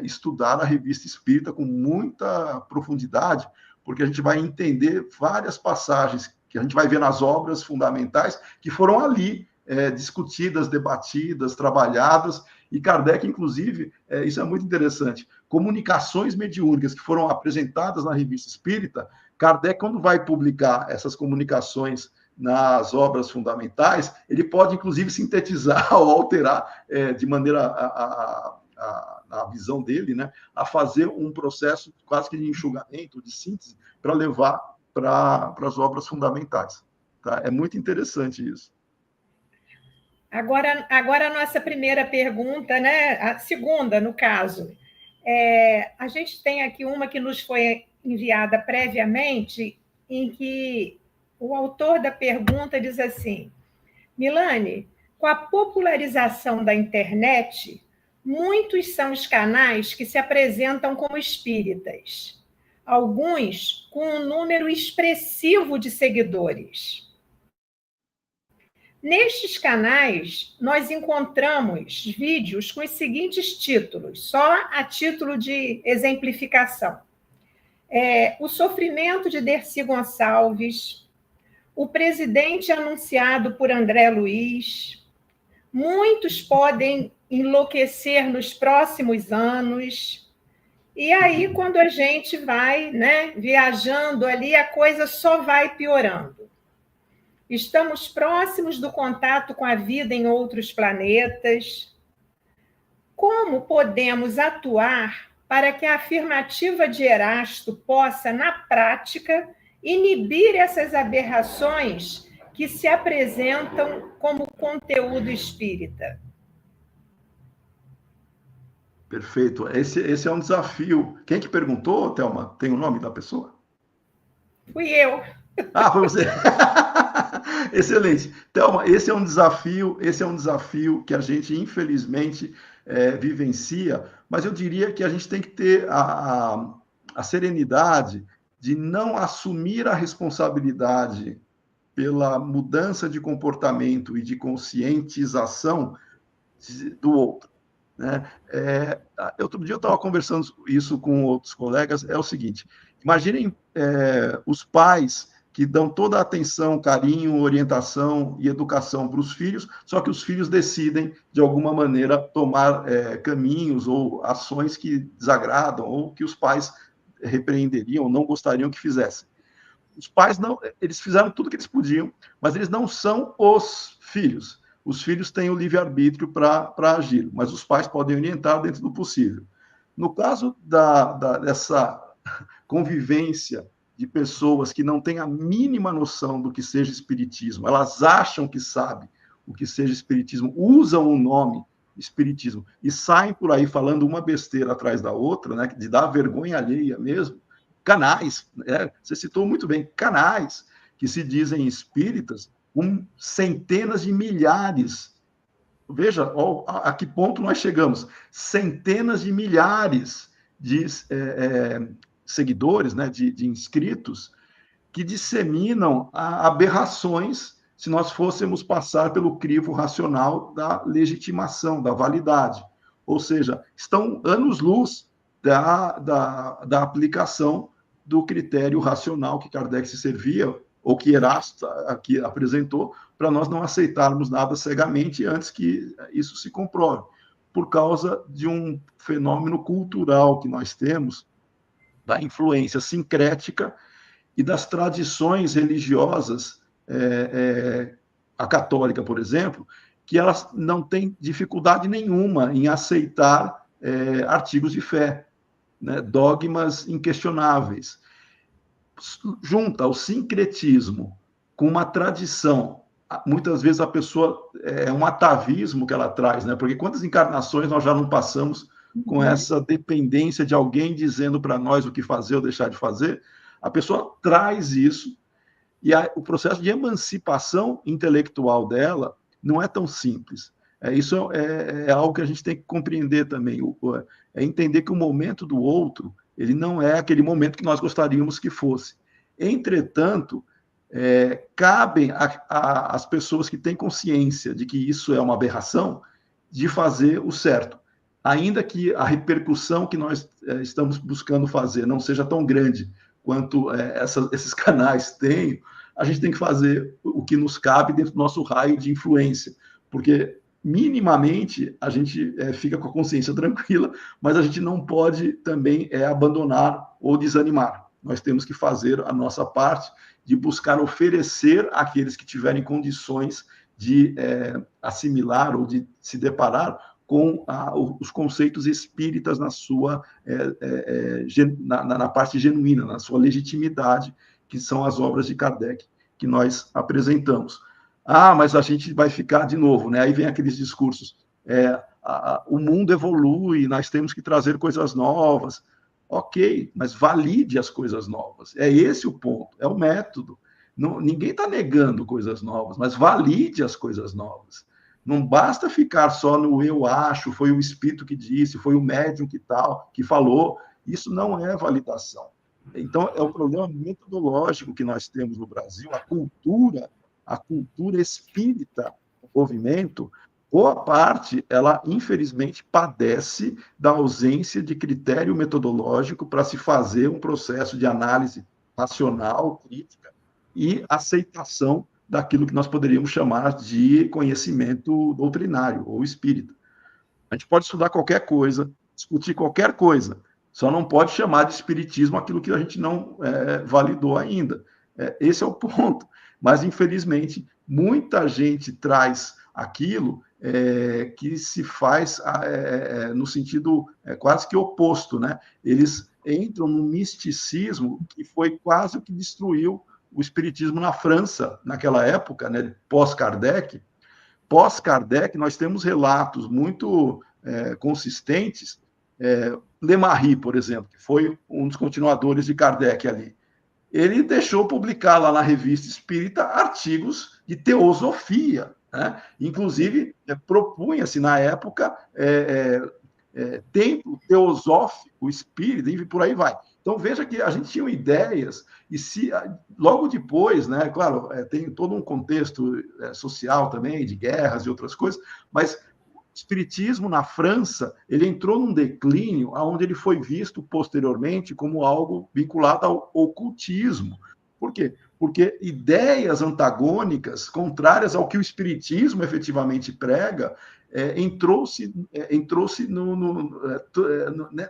B: estudar a Revista Espírita com muita profundidade, porque a gente vai entender várias passagens que a gente vai ver nas obras fundamentais que foram ali discutidas, debatidas, trabalhadas, e Kardec, inclusive, isso é muito interessante, comunicações mediúnicas que foram apresentadas na Revista Espírita, Kardec, quando vai publicar essas comunicações nas obras fundamentais, ele pode, inclusive, sintetizar ou alterar de maneira a visão dele, né, a fazer um processo quase que de enxugamento, de síntese, para levar para as obras fundamentais. Tá? É muito interessante isso.
A: Agora a nossa primeira pergunta, né? A segunda, no caso. A gente tem aqui uma que nos foi enviada previamente, em que o autor da pergunta diz assim: Milane, com a popularização da internet, muitos são os canais que se apresentam como espíritas, alguns com um número expressivo de seguidores. Nestes canais, nós encontramos vídeos com os seguintes títulos, só a título de exemplificação. O sofrimento de Dercy Gonçalves, o presidente anunciado por André Luiz, muitos podem enlouquecer nos próximos anos. E aí, quando a gente vai, né, viajando ali, a coisa só vai piorando. Estamos próximos do contato com a vida em outros planetas. Como podemos atuar para que a afirmativa de Erasto possa, na prática, inibir essas aberrações que se apresentam como conteúdo espírita?
B: Perfeito. Esse é um desafio. Quem que perguntou, Thelma? Tem o nome da pessoa?
A: Fui eu.
B: Ah, foi você. Excelente. Thelma, esse é um desafio que a gente, infelizmente, vivencia, mas eu diria que a gente tem que ter a serenidade de não assumir a responsabilidade pela mudança de comportamento e de conscientização do outro. Né? Outro dia eu estava conversando isso com outros colegas, é o seguinte, imaginem os pais que dão toda a atenção, carinho, orientação e educação para os filhos, só que os filhos decidem, de alguma maneira, tomar caminhos ou ações que desagradam ou que os pais repreenderiam, não gostariam que fizessem. Os pais não, eles fizeram tudo o que eles podiam, mas eles não são os filhos. Os filhos têm o livre-arbítrio para agir, mas os pais podem orientar dentro do possível. No caso dessa convivência de pessoas que não têm a mínima noção do que seja espiritismo, elas acham que sabem o que seja espiritismo, usam o nome espiritismo e saem por aí falando uma besteira atrás da outra, né, de dar vergonha alheia mesmo, canais, você citou muito bem, canais que se dizem espíritas, com centenas de milhares. Veja a que ponto nós chegamos. Centenas de milhares de seguidores, né, de inscritos, que disseminam aberrações se nós fôssemos passar pelo crivo racional da legitimação, da validade. Ou seja, estão anos-luz da aplicação do critério racional que Kardec se servia, ou que Erasto aqui apresentou, para nós não aceitarmos nada cegamente antes que isso se comprove, por causa de um fenômeno cultural que nós temos, da influência sincrética e das tradições religiosas, a católica, por exemplo, que elas não têm dificuldade nenhuma em aceitar artigos de fé, né, dogmas inquestionáveis. Junta o sincretismo com uma tradição, muitas vezes a pessoa é um atavismo que ela traz, né? Porque quantas encarnações nós já não passamos com essa dependência de alguém dizendo para nós o que fazer ou deixar de fazer? A pessoa traz isso e o processo de emancipação intelectual dela não é tão simples. Isso é algo que a gente tem que compreender também, é entender que o momento do outro ele não é aquele momento que nós gostaríamos que fosse. Entretanto, cabem às pessoas que têm consciência de que isso é uma aberração, de fazer o certo. Ainda que a repercussão que nós estamos buscando fazer não seja tão grande quanto esses canais têm, a gente tem que fazer o que nos cabe dentro do nosso raio de influência, porque minimamente a gente fica com a consciência tranquila, mas a gente não pode também abandonar ou desanimar. Nós temos que fazer a nossa parte de buscar oferecer àqueles que tiverem condições de assimilar ou de se deparar com os conceitos espíritas na sua na parte genuína, na sua legitimidade, que são as obras de Kardec que nós apresentamos. Mas a gente vai ficar de novo, né? Aí vem aqueles discursos, o mundo evolui, nós temos que trazer coisas novas. Ok, mas valide as coisas novas. É esse o ponto, é o método. Ninguém está negando coisas novas, mas valide as coisas novas. Não basta ficar só no eu acho, foi o espírito que disse, foi o médium que falou. Isso não é validação. Então, é o problema metodológico que nós temos no Brasil, a cultura espírita do movimento, boa parte, ela, infelizmente, padece da ausência de critério metodológico para se fazer um processo de análise racional, crítica e aceitação daquilo que nós poderíamos chamar de conhecimento doutrinário ou espírita. A gente pode estudar qualquer coisa, discutir qualquer coisa, só não pode chamar de espiritismo aquilo que a gente não validou ainda. Esse é o ponto. Mas, infelizmente, muita gente traz aquilo que se faz no sentido quase que oposto, né? Eles entram no misticismo que foi quase o que destruiu o espiritismo na França, naquela época, né? Pós-Kardec. Pós-Kardec, nós temos relatos muito consistentes. Lemarie, por exemplo, que foi um dos continuadores de Kardec ali, ele deixou publicar lá na Revista Espírita artigos de teosofia, né? Inclusive, propunha-se na época templo teosófico espírita, e por aí vai. Então, veja que a gente tinha ideias, e logo depois, né, claro, tem todo um contexto social também, de guerras e outras coisas, mas o espiritismo na França, ele entrou num declínio onde ele foi visto posteriormente como algo vinculado ao ocultismo. Por quê? Porque ideias antagônicas, contrárias ao que o espiritismo efetivamente prega, entrou-se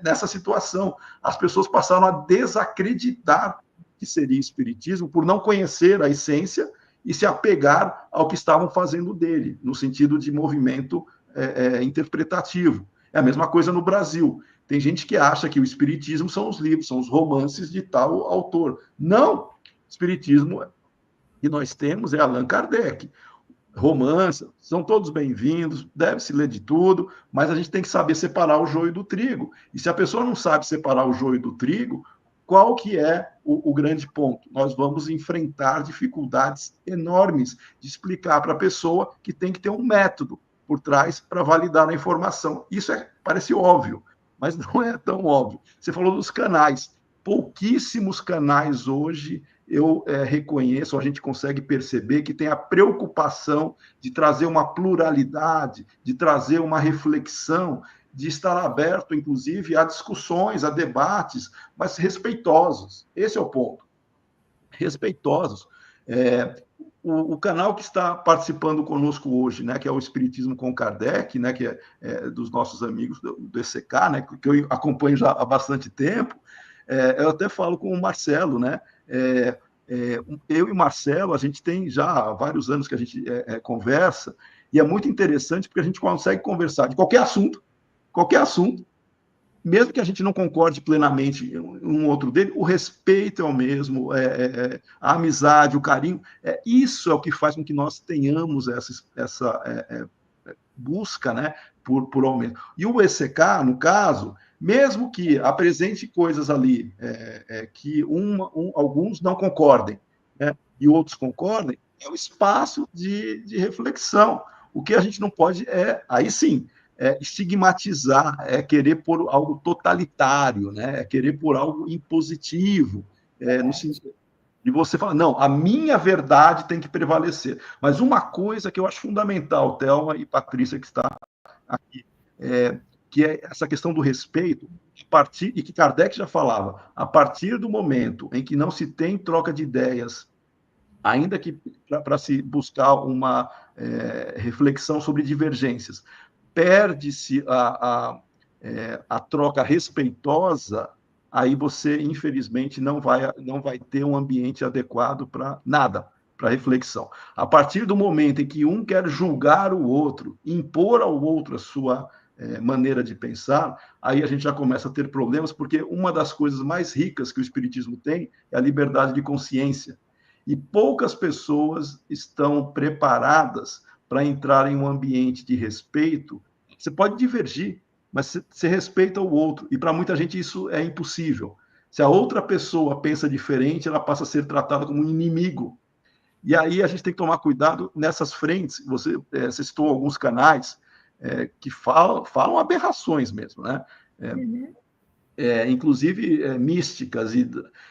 B: nessa situação. As pessoas passaram a desacreditar que seria espiritismo por não conhecer a essência e se apegar ao que estavam fazendo dele, no sentido de movimento interpretativo. É a mesma coisa no Brasil. Tem gente que acha que o espiritismo são os livros, são os romances de tal autor. Não! O espiritismo que nós temos é Allan Kardec. Romance, são todos bem-vindos, deve-se ler de tudo, mas a gente tem que saber separar o joio do trigo. E se a pessoa não sabe separar o joio do trigo, qual que é o grande ponto? Nós vamos enfrentar dificuldades enormes de explicar para a pessoa que tem que ter um método por trás para validar a informação. Isso parece óbvio, mas não é tão óbvio. Você falou dos canais. Pouquíssimos canais hoje eu reconheço, a gente consegue perceber que tem a preocupação de trazer uma pluralidade, de trazer uma reflexão, de estar aberto, inclusive, a discussões, a debates, mas respeitosos. Esse é o ponto. Respeitosos. O canal que está participando conosco hoje, né, que é o Espiritismo com Kardec, né, que é dos nossos amigos do ECK, né, que eu acompanho já há bastante tempo, eu até falo com o Marcelo, né? Eu e o Marcelo, a gente tem já vários anos que a gente conversa, e é muito interessante porque a gente consegue conversar de qualquer assunto, mesmo que a gente não concorde plenamente um outro dele, o respeito é o mesmo, a amizade, o carinho, isso é o que faz com que nós tenhamos essa busca, né, por aumento. E o ECK, no caso, mesmo que apresente coisas ali que alguns não concordem, né, e outros concordem, é um espaço de reflexão. O que a gente não pode aí sim, estigmatizar, querer pôr algo totalitário, né, querer pôr algo impositivo, no sentido de você falar, não, a minha verdade tem que prevalecer. Mas uma coisa que eu acho fundamental, Thelma e Patrícia, que está aqui, que é essa questão do respeito, e que Kardec já falava, a partir do momento em que não se tem troca de ideias, ainda que para se buscar uma reflexão sobre divergências, perde-se a troca respeitosa, aí você, infelizmente, não vai ter um ambiente adequado para nada, para reflexão. A partir do momento em que um quer julgar o outro, impor ao outro a sua maneira de pensar, aí a gente já começa a ter problemas, porque uma das coisas mais ricas que o Espiritismo tem é a liberdade de consciência. E poucas pessoas estão preparadas para entrar em um ambiente de respeito. Você pode divergir, mas você respeita o outro. E para muita gente isso é impossível. Se a outra pessoa pensa diferente, ela passa a ser tratada como um inimigo. E aí a gente tem que tomar cuidado nessas frentes. Você citou alguns canais que falam aberrações mesmo, né? Inclusive místicas.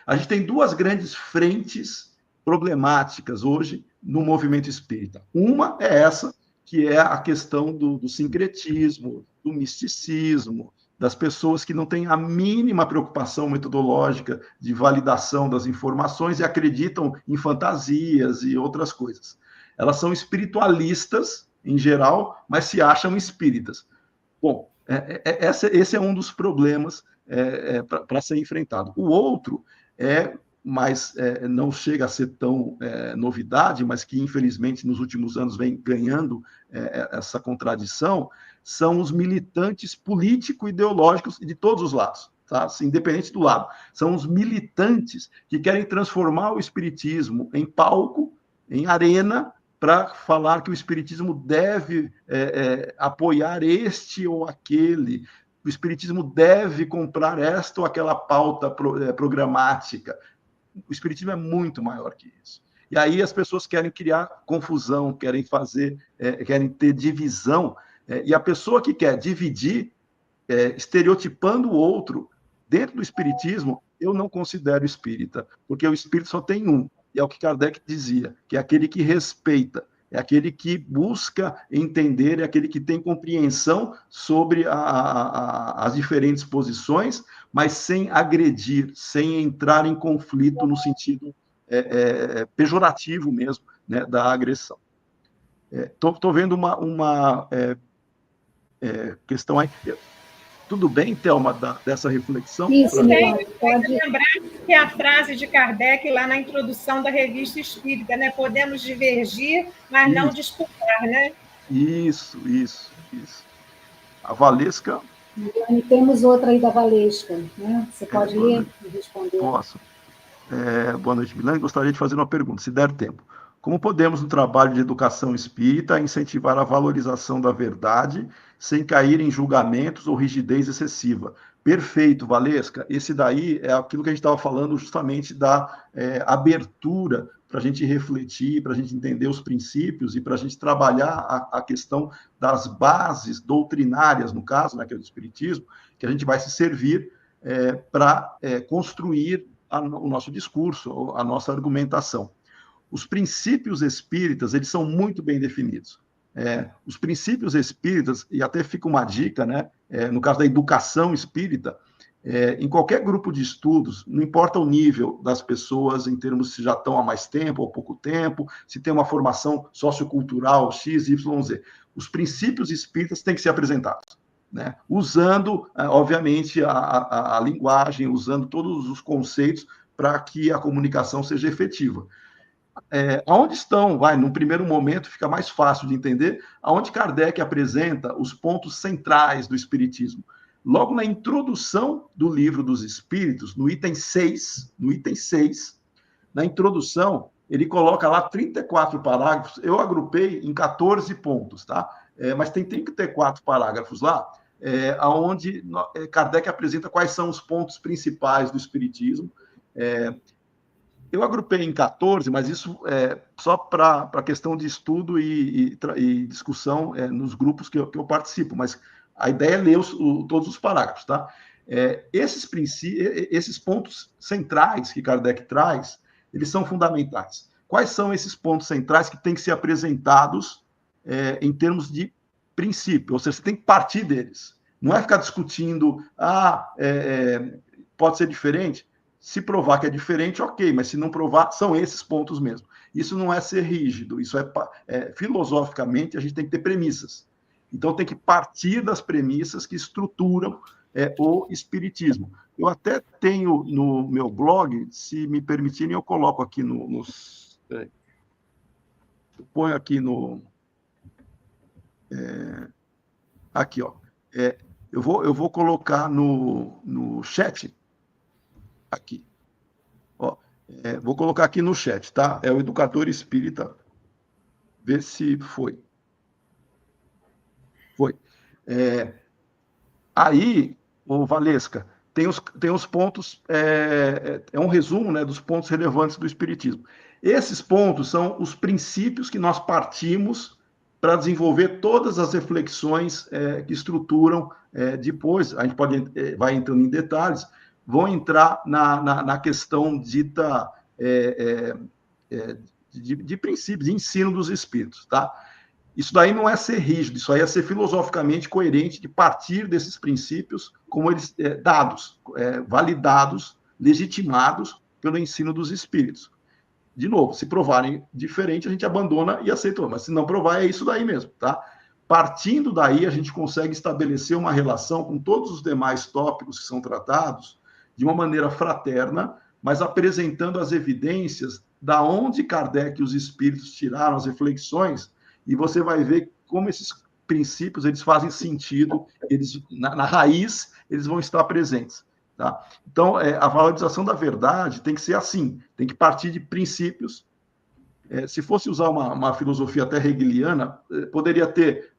B: A gente tem duas grandes frentes problemáticas hoje no movimento espírita. Uma é essa, que é a questão do sincretismo, do misticismo, das pessoas que não têm a mínima preocupação metodológica de validação das informações e acreditam em fantasias e outras coisas. Elas são espiritualistas, em geral, mas se acham espíritas. Bom, esse é um dos problemas para ser enfrentado. O outro mas não chega a ser tão novidade, mas que, infelizmente, nos últimos anos vem ganhando essa contradição, são os militantes político-ideológicos de todos os lados, tá? Assim, independente do lado. São os militantes que querem transformar o espiritismo em palco, em arena, para falar que o espiritismo deve apoiar este ou aquele, o espiritismo deve comprar esta ou aquela pauta programática. O espiritismo é muito maior que isso. E aí as pessoas querem criar confusão, querem ter divisão, e a pessoa que quer dividir, estereotipando o outro, dentro do espiritismo, eu não considero espírita, porque o espírito só tem um, e é o que Kardec dizia, que é aquele que respeita, é aquele que busca entender, é aquele que tem compreensão sobre as diferentes posições, mas sem agredir, sem entrar em conflito no sentido pejorativo mesmo, né, da agressão. Estou vendo uma questão aí. Tudo bem, Thelma, dessa reflexão?
A: Isso, pode lembrar que a frase de Kardec lá na introdução da Revista Espírita, né? Podemos divergir, mas não disputar, né?
B: Isso. A Valesca
C: E temos outra aí da Valesca, né? Você pode ler e responder?
B: Posso. Boa noite, Milane. Gostaria de fazer uma pergunta, se der tempo. Como podemos, no trabalho de educação espírita, incentivar a valorização da verdade sem cair em julgamentos ou rigidez excessiva? Perfeito, Valesca. Esse daí é aquilo que a gente estava falando justamente da abertura para a gente refletir, para a gente entender os princípios e para a gente trabalhar a questão das bases doutrinárias, no caso, né, que é do Espiritismo, que a gente vai se servir para construir o nosso discurso, a nossa argumentação. Os princípios espíritas, eles são muito bem definidos. Os princípios espíritas, e até fica uma dica, né, no caso da educação espírita, em qualquer grupo de estudos, não importa o nível das pessoas, em termos se já estão há mais tempo ou pouco tempo, se tem uma formação sociocultural X, Y, Z, os princípios espíritas têm que ser apresentados. Né? Usando, obviamente, a linguagem, usando todos os conceitos para que a comunicação seja efetiva. Aonde estão, no primeiro momento fica mais fácil de entender, aonde Kardec apresenta os pontos centrais do Espiritismo. Logo na introdução do Livro dos Espíritos, no item 6, na introdução, ele coloca lá 34 parágrafos, eu agrupei em 14 pontos, tá? Mas tem 34 parágrafos lá, onde Kardec apresenta quais são os pontos principais do Espiritismo. Eu agrupei em 14, mas isso é só para a questão de estudo e discussão nos grupos que eu participo, mas a ideia é ler todos os parágrafos, tá? Esses pontos centrais que Kardec traz, eles são fundamentais. Quais são esses pontos centrais que têm que ser apresentados em termos de princípio? Ou seja, você tem que partir deles. Não é ficar discutindo, pode ser diferente. Se provar que é diferente, ok, mas se não provar, são esses pontos mesmo. Isso não é ser rígido, isso filosoficamente, a gente tem que ter premissas. Então, tem que partir das premissas que estruturam o Espiritismo. Eu até tenho no meu blog, se me permitirem, eu coloco aqui eu ponho aqui aqui, ó. Eu vou colocar no chat, aqui. Ó, vou colocar aqui no chat, tá? É o Educador Espírita. Vê se foi. Foi. Aí, Valesca, tem os pontos, um resumo, né, dos pontos relevantes do Espiritismo. Esses pontos são os princípios que nós partimos para desenvolver todas as reflexões que estruturam depois, a gente vai entrando em detalhes, vão entrar na questão dita de princípios, de ensino dos espíritos, tá? Isso daí não é ser rígido, isso aí é ser filosoficamente coerente de partir desses princípios como eles dados, validados, legitimados pelo ensino dos espíritos. De novo, se provarem diferente, a gente abandona e aceita, mas se não provar, é isso daí mesmo, tá? Partindo daí, a gente consegue estabelecer uma relação com todos os demais tópicos que são tratados de uma maneira fraterna, mas apresentando as evidências da onde Kardec e os espíritos tiraram as reflexões, e você vai ver como esses princípios eles fazem sentido, eles na raiz eles vão estar presentes. Tá? Então, a valorização da verdade tem que ser assim, tem que partir de princípios. Se fosse usar uma filosofia até hegeliana, poderia ter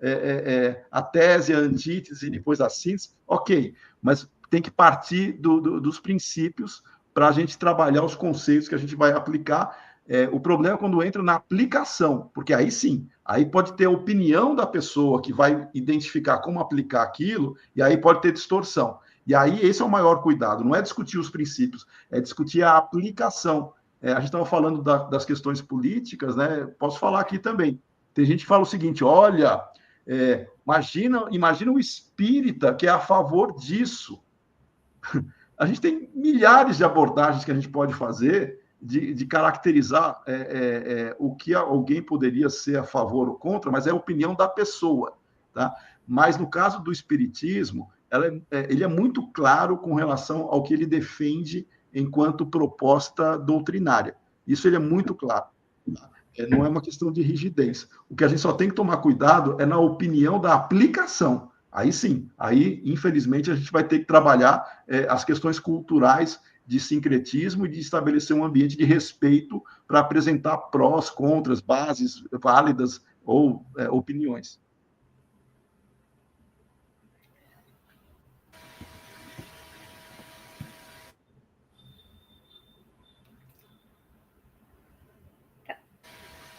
B: a tese, a antítese, e depois a síntese, ok, mas tem que partir dos princípios para a gente trabalhar os conceitos que a gente vai aplicar. O problema é quando entra na aplicação, porque aí sim, aí pode ter a opinião da pessoa que vai identificar como aplicar aquilo, e aí pode ter distorção. E aí esse é o maior cuidado, não é discutir os princípios, é discutir a aplicação. A gente estava falando das questões políticas, né? Posso falar aqui também. Tem gente que fala o seguinte, olha, imagina o espírita que é a favor disso. A gente tem milhares de abordagens que a gente pode fazer de caracterizar o que alguém poderia ser a favor ou contra, mas é a opinião da pessoa. Tá? Mas no caso do espiritismo, ele é muito claro com relação ao que ele defende enquanto proposta doutrinária. Isso ele é muito claro. Tá? Não é uma questão de rigidez. O que a gente só tem que tomar cuidado é na opinião da aplicação. Aí sim, aí, infelizmente, a gente vai ter que trabalhar as questões culturais de sincretismo e de estabelecer um ambiente de respeito para apresentar prós, contras, bases válidas ou opiniões.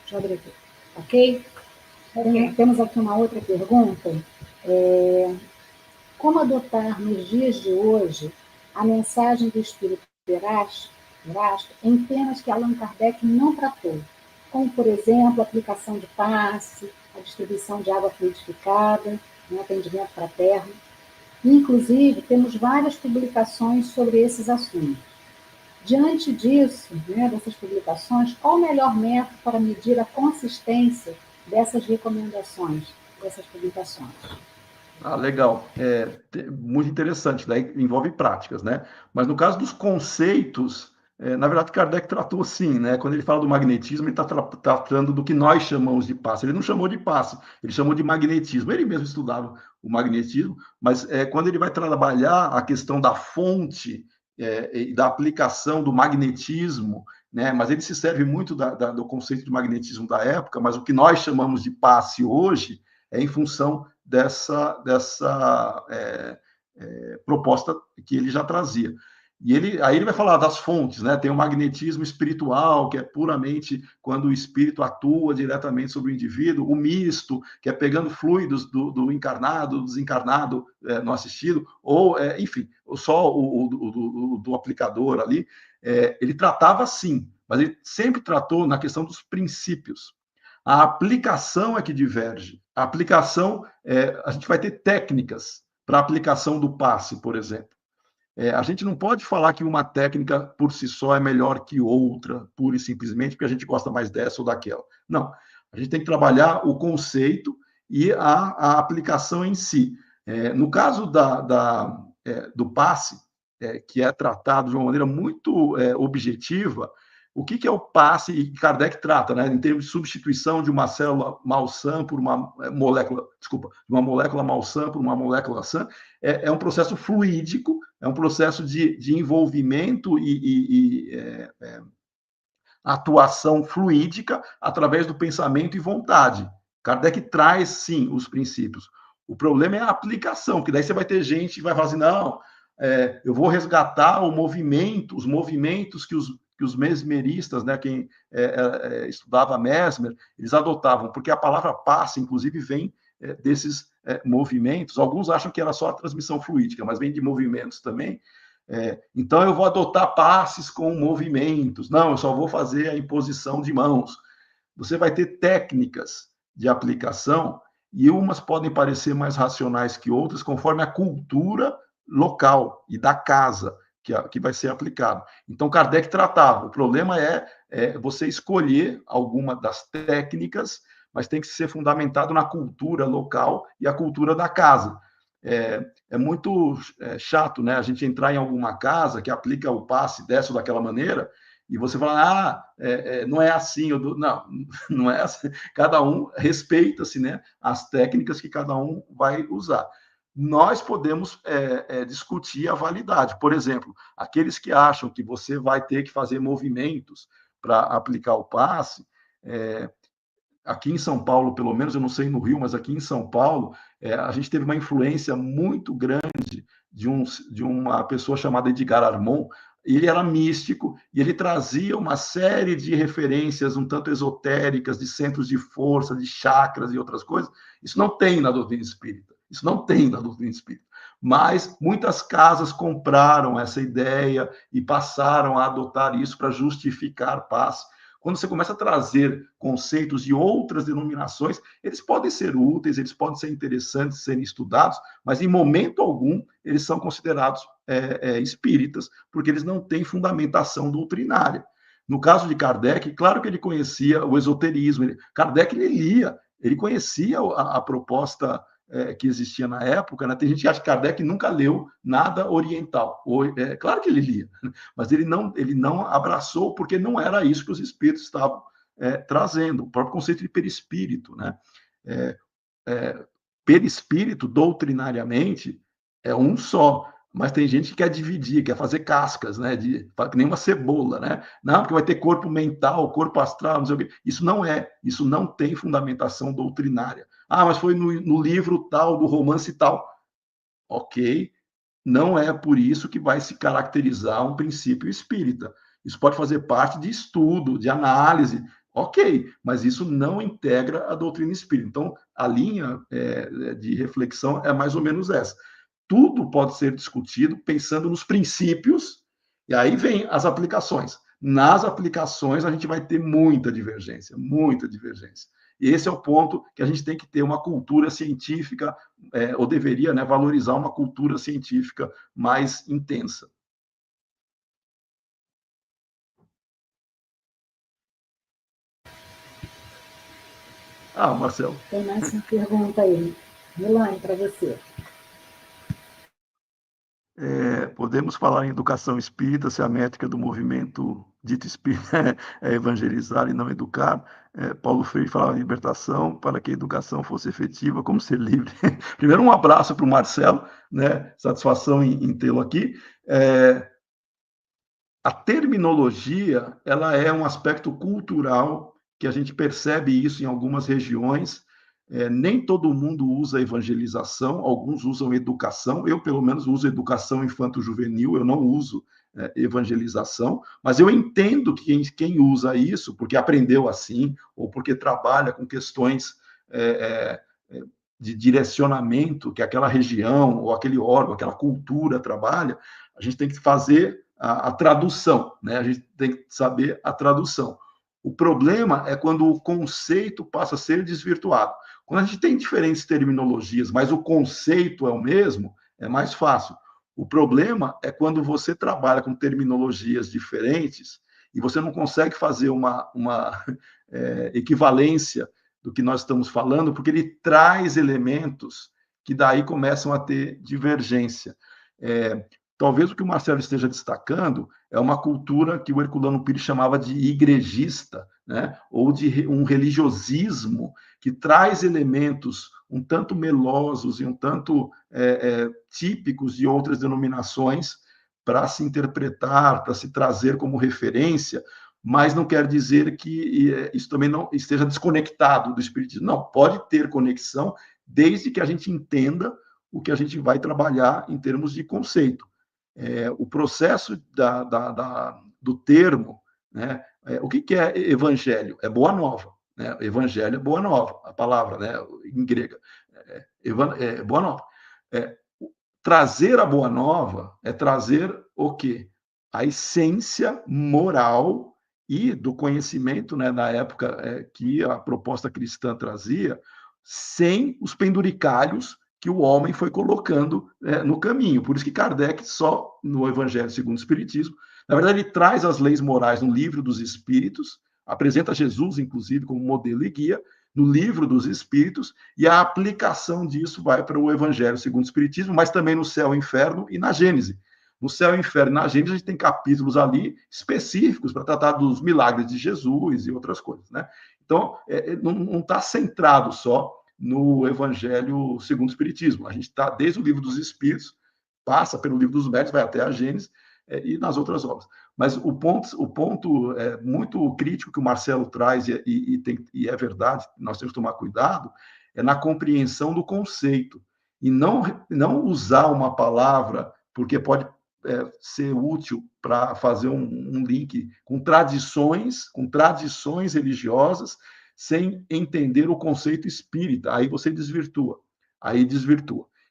C: Deixa eu abrir aqui. Ok? Temos aqui uma outra pergunta. Como adotar nos dias de hoje a mensagem do Espírito Verástico em temas que Allan Kardec não tratou, como, por exemplo, a aplicação de passe, a distribuição de água fluidificada, atendimento fraterno. Inclusive, temos várias publicações sobre esses assuntos. Diante disso, dessas publicações, qual o melhor método para medir a consistência dessas recomendações, dessas publicações?
B: Legal. Muito interessante, daí envolve práticas, né? Mas no caso dos conceitos, na verdade, Kardec tratou assim, né? Quando ele fala do magnetismo, ele está tratando do que nós chamamos de passe. Ele não chamou de passe, ele chamou de magnetismo. Ele mesmo estudava o magnetismo, mas quando ele vai trabalhar a questão da fonte e da aplicação do magnetismo, né? Mas ele se serve muito do conceito de magnetismo da época, mas o que nós chamamos de passe hoje é em função dessa proposta que ele já trazia. E aí ele vai falar das fontes, né? Tem o magnetismo espiritual, que é puramente quando o espírito atua diretamente sobre o indivíduo, o misto, que é pegando fluidos do encarnado, do desencarnado no assistido, ou, enfim, só do aplicador ali. Ele tratava assim, mas ele sempre tratou na questão dos princípios. A aplicação é que diverge. A aplicação, a gente vai ter técnicas para a aplicação do passe, por exemplo. A gente não pode falar que uma técnica por si só é melhor que outra, pura e simplesmente porque a gente gosta mais dessa ou daquela. Não. A gente tem que trabalhar o conceito e a aplicação em si. No caso do passe, que é tratado de uma maneira muito objetiva, o que é o passe, e Kardec trata, né, em termos de substituição de uma célula mal-sã por uma molécula, de uma molécula mal-sã por uma molécula sã, é um processo fluídico, é um processo de envolvimento e atuação fluídica através do pensamento e vontade. Kardec traz, sim, os princípios. O problema é a aplicação, que daí você vai ter gente que vai falar assim, não, eu vou resgatar os movimentos que os mesmeristas, né, quem estudava Mesmer, eles adotavam, porque a palavra passe, inclusive, vem desses movimentos. Alguns acham que era só a transmissão fluídica, mas vem de movimentos também. Então, eu vou adotar passes com movimentos. Não, eu só vou fazer a imposição de mãos. Você vai ter técnicas de aplicação e umas podem parecer mais racionais que outras, conforme a cultura local e da casa que vai ser aplicado. Então, Kardec tratava. O problema é você escolher alguma das técnicas, mas tem que ser fundamentado na cultura local e a cultura da casa. É muito chato, né? A gente entrar em alguma casa que aplica o passe dessa ou daquela maneira e você fala, não é assim. Não, não é assim. Cada um respeita-se, né, as técnicas que cada um vai usar. Nós podemos discutir a validade. Por exemplo, aqueles que acham que você vai ter que fazer movimentos para aplicar o passe, aqui em São Paulo, pelo menos, eu não sei no Rio, mas aqui em São Paulo, a gente teve uma influência muito grande de uma pessoa chamada Edgar Armon. Ele era místico e ele trazia uma série de referências um tanto esotéricas, de centros de força, de chakras e outras coisas. Isso não tem na doutrina espírita. Isso não tem na doutrina espírita. Mas muitas casas compraram essa ideia e passaram a adotar isso para justificar paz. Quando você começa a trazer conceitos de outras denominações, eles podem ser úteis, eles podem ser interessantes de serem estudados, mas em momento algum eles são considerados espíritas, porque eles não têm fundamentação doutrinária. No caso de Kardec, claro que ele conhecia o esoterismo. Kardec ele lia, ele conhecia a proposta que existia na época, né? Tem gente que acha que Kardec nunca leu nada oriental. Claro que ele lia, mas ele não abraçou, porque não era isso que os espíritos estavam trazendo, o próprio conceito de perispírito, né? perispírito, doutrinariamente, é um só. Mas tem gente que quer dividir, quer fazer cascas, né? Que nem uma cebola, né? Não, porque vai ter corpo mental, corpo astral, não sei o quê. Isso não tem fundamentação doutrinária. Ah, mas foi no livro tal, do romance tal. Ok, não é por isso que vai se caracterizar um princípio espírita. Isso pode fazer parte de estudo, de análise, ok, mas isso não integra a doutrina espírita. Então, a linha de reflexão é mais ou menos essa. Tudo pode ser discutido pensando nos princípios, e aí vem as aplicações. Nas aplicações, a gente vai ter muita divergência, muita divergência. E esse é o ponto que a gente tem que ter uma cultura científica, ou deveria, né, valorizar uma cultura científica mais intensa. Ah, Marcelo.
C: Tem mais uma pergunta aí. Milane, para você.
B: Podemos falar em educação espírita, se a métrica do movimento dito espírita é evangelizar e não educar. Paulo Freire falava em libertação, para que a educação fosse efetiva, como ser livre. Primeiro, um abraço para o Marcelo, né? Satisfação em tê-lo aqui. A terminologia, ela é um aspecto cultural que a gente percebe isso em algumas regiões. Nem todo mundo usa evangelização, alguns usam educação. Eu, pelo menos, uso educação infanto-juvenil, eu não uso evangelização, mas eu entendo que quem usa isso, porque aprendeu assim, ou porque trabalha com questões de direcionamento que aquela região, ou aquele órgão, aquela cultura trabalha, a gente tem que fazer a tradução, né? A gente tem que saber a tradução. O problema é quando o conceito passa a ser desvirtuado. Quando a gente tem diferentes terminologias, mas o conceito é o mesmo, é mais fácil. O problema é quando você trabalha com terminologias diferentes e você não consegue fazer uma equivalência do que nós estamos falando, porque ele traz elementos que daí começam a ter divergência. Talvez o que o Marcelo esteja destacando é uma cultura que o Herculano Pires chamava de igrejista, né? Ou de um religiosismo que traz elementos um tanto melosos e um tanto típicos de outras denominações para se interpretar, para se trazer como referência, mas não quer dizer que isso também não esteja desconectado do espiritismo. Não, pode ter conexão, desde que a gente entenda o que a gente vai trabalhar em termos de conceito. O processo do termo, né? O que é evangelho? É boa nova. Né? Evangelho é boa nova, a palavra, né? Em grega. Boa nova. Trazer a boa nova é trazer o quê? A essência moral e do conhecimento, né, na época que a proposta cristã trazia, sem os penduricalhos que o homem foi colocando no caminho. Por isso que Kardec, só no Evangelho segundo o Espiritismo, na verdade, ele traz as leis morais no Livro dos Espíritos, apresenta Jesus, inclusive, como modelo e guia, no Livro dos Espíritos, e a aplicação disso vai para o Evangelho segundo o Espiritismo, mas também no Céu e Inferno e na Gênese. No Céu e Inferno e na Gênese, a gente tem capítulos ali específicos para tratar dos milagres de Jesus e outras coisas. Né? Então, não está centrado só no Evangelho segundo o Espiritismo. A gente está desde o Livro dos Espíritos, passa pelo Livro dos Médiuns, vai até a Gênese e nas outras obras. Mas o ponto muito crítico que o Marcelo traz, e é verdade, nós temos que tomar cuidado, é na compreensão do conceito. E não usar uma palavra, porque pode ser útil para fazer um link com tradições religiosas, sem entender o conceito espírita. Aí você desvirtua.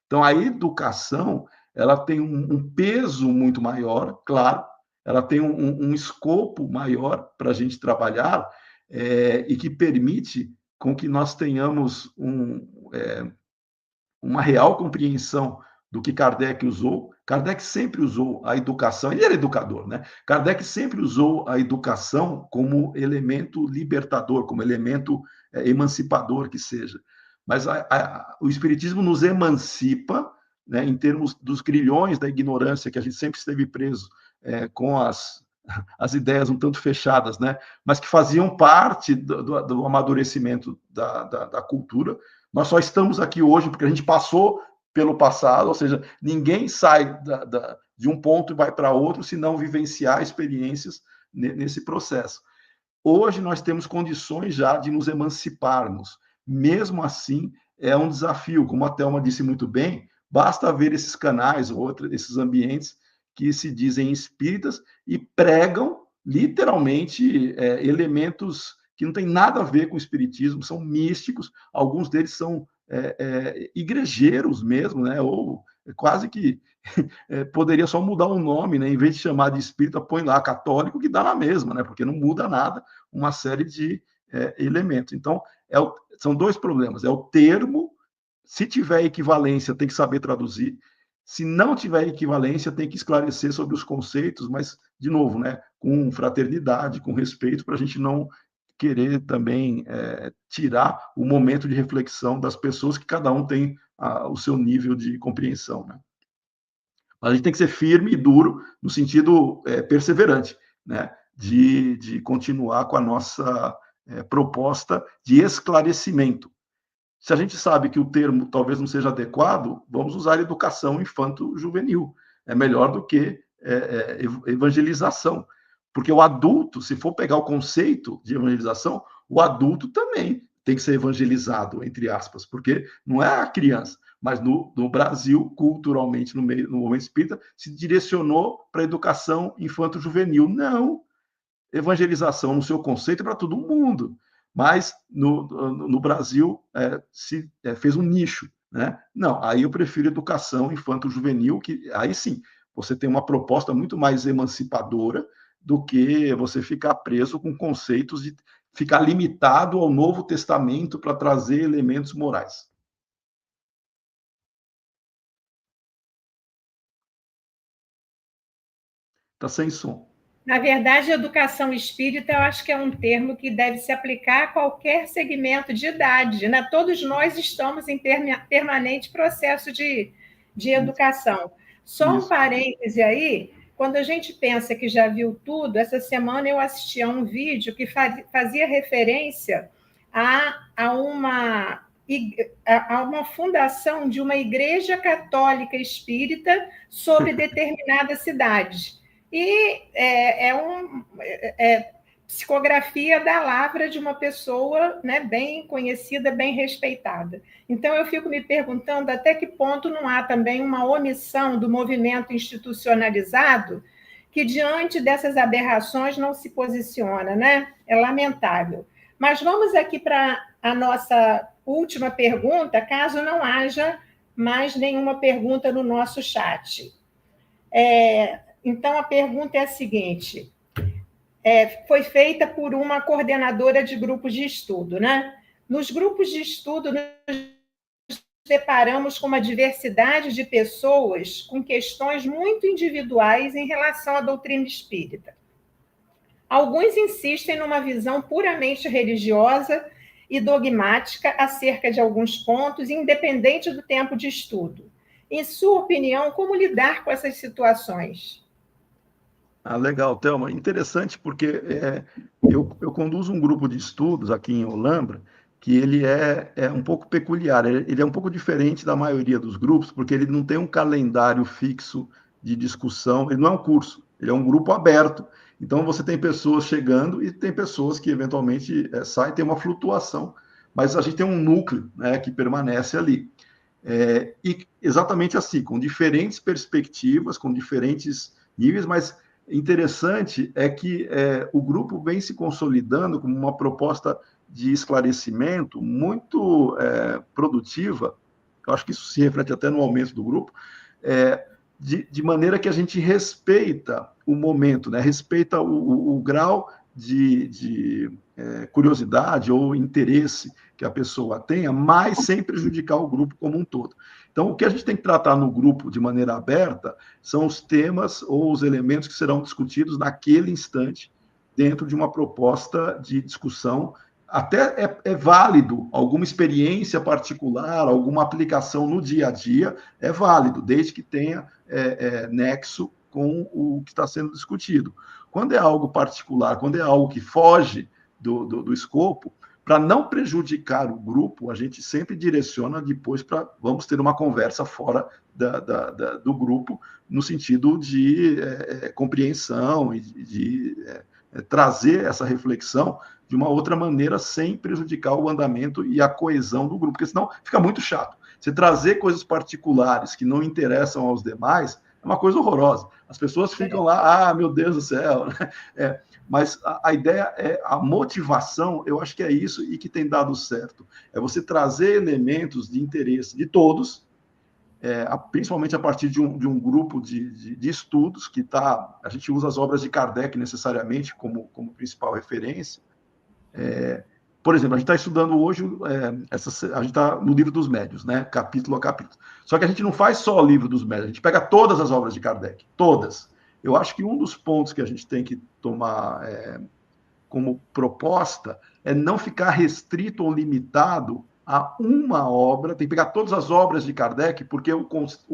B: Então, a educação, ela tem um peso muito maior, claro, ela tem um escopo maior para a gente trabalhar e que permite com que nós tenhamos uma real compreensão do que Kardec usou. Kardec sempre usou a educação, ele era educador, né? Kardec sempre usou a educação como elemento libertador, como elemento emancipador que seja. Mas o Espiritismo nos emancipa, né, em termos dos grilhões da ignorância que a gente sempre esteve preso com as as ideias um tanto fechadas, né? Mas que faziam parte do amadurecimento da cultura. Nós só estamos aqui hoje porque a gente passou pelo passado, ou seja, ninguém sai de um ponto e vai para outro se não vivenciar experiências nesse processo. Hoje nós temos condições já de nos emanciparmos. Mesmo assim, é um desafio, como a Thelma disse muito bem, basta ver esses canais, esses ambientes que se dizem espíritas e pregam, literalmente, elementos que não têm nada a ver com o espiritismo, são místicos, alguns deles são igrejeiros mesmo, né? Ou quase que poderia só mudar o nome, né? Em vez de chamar de espírita, põe lá católico, que dá na mesma, né? Porque não muda nada, uma série de elementos. Então, são dois problemas, é o termo, se tiver equivalência, tem que saber traduzir, se não tiver equivalência, tem que esclarecer sobre os conceitos, mas, de novo, né, com fraternidade, com respeito, para a gente não querer também tirar o momento de reflexão das pessoas, que cada um tem o seu nível de compreensão. Né? A gente tem que ser firme e duro, no sentido perseverante, né, de continuar com a nossa proposta de esclarecimento. Se a gente sabe que o termo talvez não seja adequado, vamos usar educação infanto-juvenil. É melhor do que evangelização. Porque o adulto, se for pegar o conceito de evangelização, o adulto também tem que ser evangelizado, entre aspas, porque não é a criança. Mas no Brasil, culturalmente, no movimento espírita, se direcionou para a educação infanto-juvenil. Não. Evangelização, no seu conceito, é para todo mundo. Mas no Brasil se fez um nicho, né? Não, aí eu prefiro educação infanto-juvenil, que aí sim, você tem uma proposta muito mais emancipadora do que você ficar preso com conceitos de ficar limitado ao Novo Testamento para trazer elementos morais. Está sem som.
A: Na verdade, educação espírita, eu acho que é um termo que deve se aplicar a qualquer segmento de idade, né? Todos nós estamos em permanente processo de educação. Só um parêntese aí, quando a gente pensa que já viu tudo, essa semana eu assisti a um vídeo que fazia referência a uma fundação de uma igreja católica espírita sobre determinada cidade. E psicografia da lavra de uma pessoa, né, bem conhecida, bem respeitada. Então, eu fico me perguntando até que ponto não há também uma omissão do movimento institucionalizado que, diante dessas aberrações, não se posiciona, né? É lamentável. Mas vamos aqui para a nossa última pergunta, caso não haja mais nenhuma pergunta no nosso chat. Então, a pergunta é a seguinte: foi feita por uma coordenadora de grupos de estudo, né? Nos grupos de estudo, nos deparamos com uma diversidade de pessoas com questões muito individuais em relação à doutrina espírita. Alguns insistem numa visão puramente religiosa e dogmática acerca de alguns pontos, independente do tempo de estudo. Em sua opinião, como lidar com essas situações?
B: Legal, Thelma. Interessante, porque eu conduzo um grupo de estudos aqui em Olambra, que ele é um pouco peculiar, ele é um pouco diferente da maioria dos grupos, porque ele não tem um calendário fixo de discussão, ele não é um curso, ele é um grupo aberto. Então, você tem pessoas chegando e tem pessoas que, eventualmente, saem, tem uma flutuação, mas a gente tem um núcleo, né, que permanece ali. E exatamente assim, com diferentes perspectivas, com diferentes níveis, mas interessante é que o grupo vem se consolidando como uma proposta de esclarecimento muito produtiva. Eu acho que isso se reflete até no aumento do grupo, de maneira que a gente respeita o momento, né? Respeita o grau de curiosidade ou interesse que a pessoa tenha, mas sem prejudicar o grupo como um todo. Então, o que a gente tem que tratar no grupo de maneira aberta são os temas ou os elementos que serão discutidos naquele instante, dentro de uma proposta de discussão. Até é válido alguma experiência particular, alguma aplicação no dia a dia, é válido, desde que tenha nexo com o que está sendo discutido. Quando é algo particular, quando é algo que foge do escopo, para não prejudicar o grupo, a gente sempre direciona depois para vamos ter uma conversa fora do grupo, no sentido de compreensão e de trazer essa reflexão de uma outra maneira, sem prejudicar o andamento e a coesão do grupo, porque senão fica muito chato. Você trazer coisas particulares que não interessam aos demais é uma coisa horrorosa. As pessoas ficam lá, meu Deus do céu. Mas a ideia é a motivação, eu acho que é isso e que tem dado certo. É você trazer elementos de interesse de todos, principalmente a partir de um grupo de estudos que está... A gente usa as obras de Kardec necessariamente como principal referência. Por exemplo, a gente está estudando hoje, a gente está no Livro dos Médiuns, né? Capítulo a capítulo. Só que a gente não faz só o Livro dos Médiuns, a gente pega todas as obras de Kardec, todas. Eu acho que um dos pontos que a gente tem que tomar como proposta é não ficar restrito ou limitado a uma obra, tem que pegar todas as obras de Kardec, porque o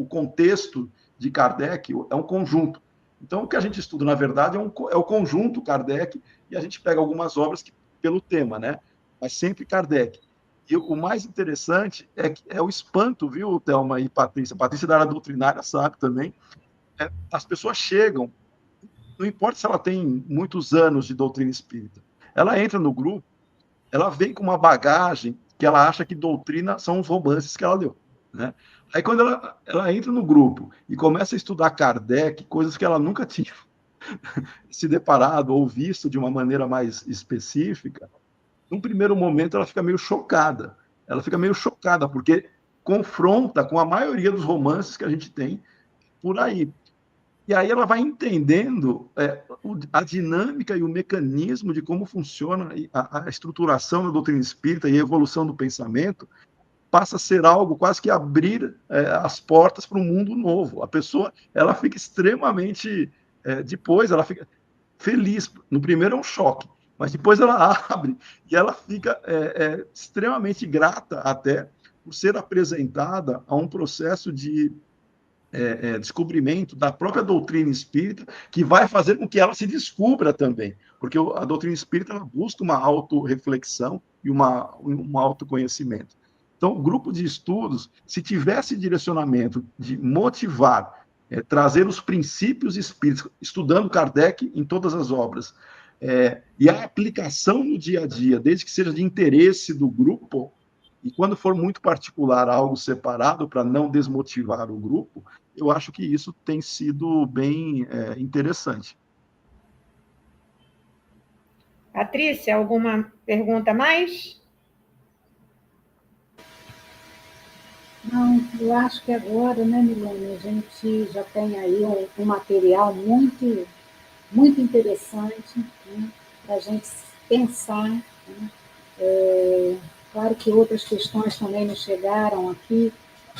B: contexto de Kardec é um conjunto. Então, o que a gente estuda, na verdade, é o conjunto Kardec, e a gente pega algumas obras pelo tema, né? Mas sempre Kardec. E o mais interessante é o espanto, viu, Thelma e Patrícia? Patrícia da área doutrinária sabe também. As pessoas chegam, não importa se ela tem muitos anos de doutrina espírita, ela entra no grupo, ela vem com uma bagagem que ela acha que doutrina são os romances que ela leu, né? Aí quando ela entra no grupo e começa a estudar Kardec, coisas que ela nunca tinha se deparado ou visto de uma maneira mais específica, num primeiro momento ela fica meio chocada. Ela fica meio chocada, porque confronta com a maioria dos romances que a gente tem por aí. E aí ela vai entendendo a dinâmica e o mecanismo de como funciona a estruturação da doutrina espírita e a evolução do pensamento, passa a ser algo quase que abrir as portas para um mundo novo. A pessoa ela fica extremamente... depois ela fica feliz. No primeiro é um choque, mas depois ela abre e ela fica extremamente grata até por ser apresentada a um processo de descobrimento da própria doutrina espírita, que vai fazer com que ela se descubra também, porque a doutrina espírita ela busca uma autorreflexão e um autoconhecimento. Então, o grupo de estudos, se tivesse direcionamento de motivar, trazer os princípios espíritas, estudando Kardec em todas as obras, e a aplicação no dia a dia, desde que seja de interesse do grupo, e quando for muito particular, algo separado para não desmotivar o grupo, eu acho que isso tem sido bem interessante.
A: Patrícia, alguma pergunta mais?
C: Não, eu acho que agora, né, Milene, a gente já tem aí um material muito, muito interessante, né, para a gente pensar, né? Claro que outras questões também nos chegaram aqui,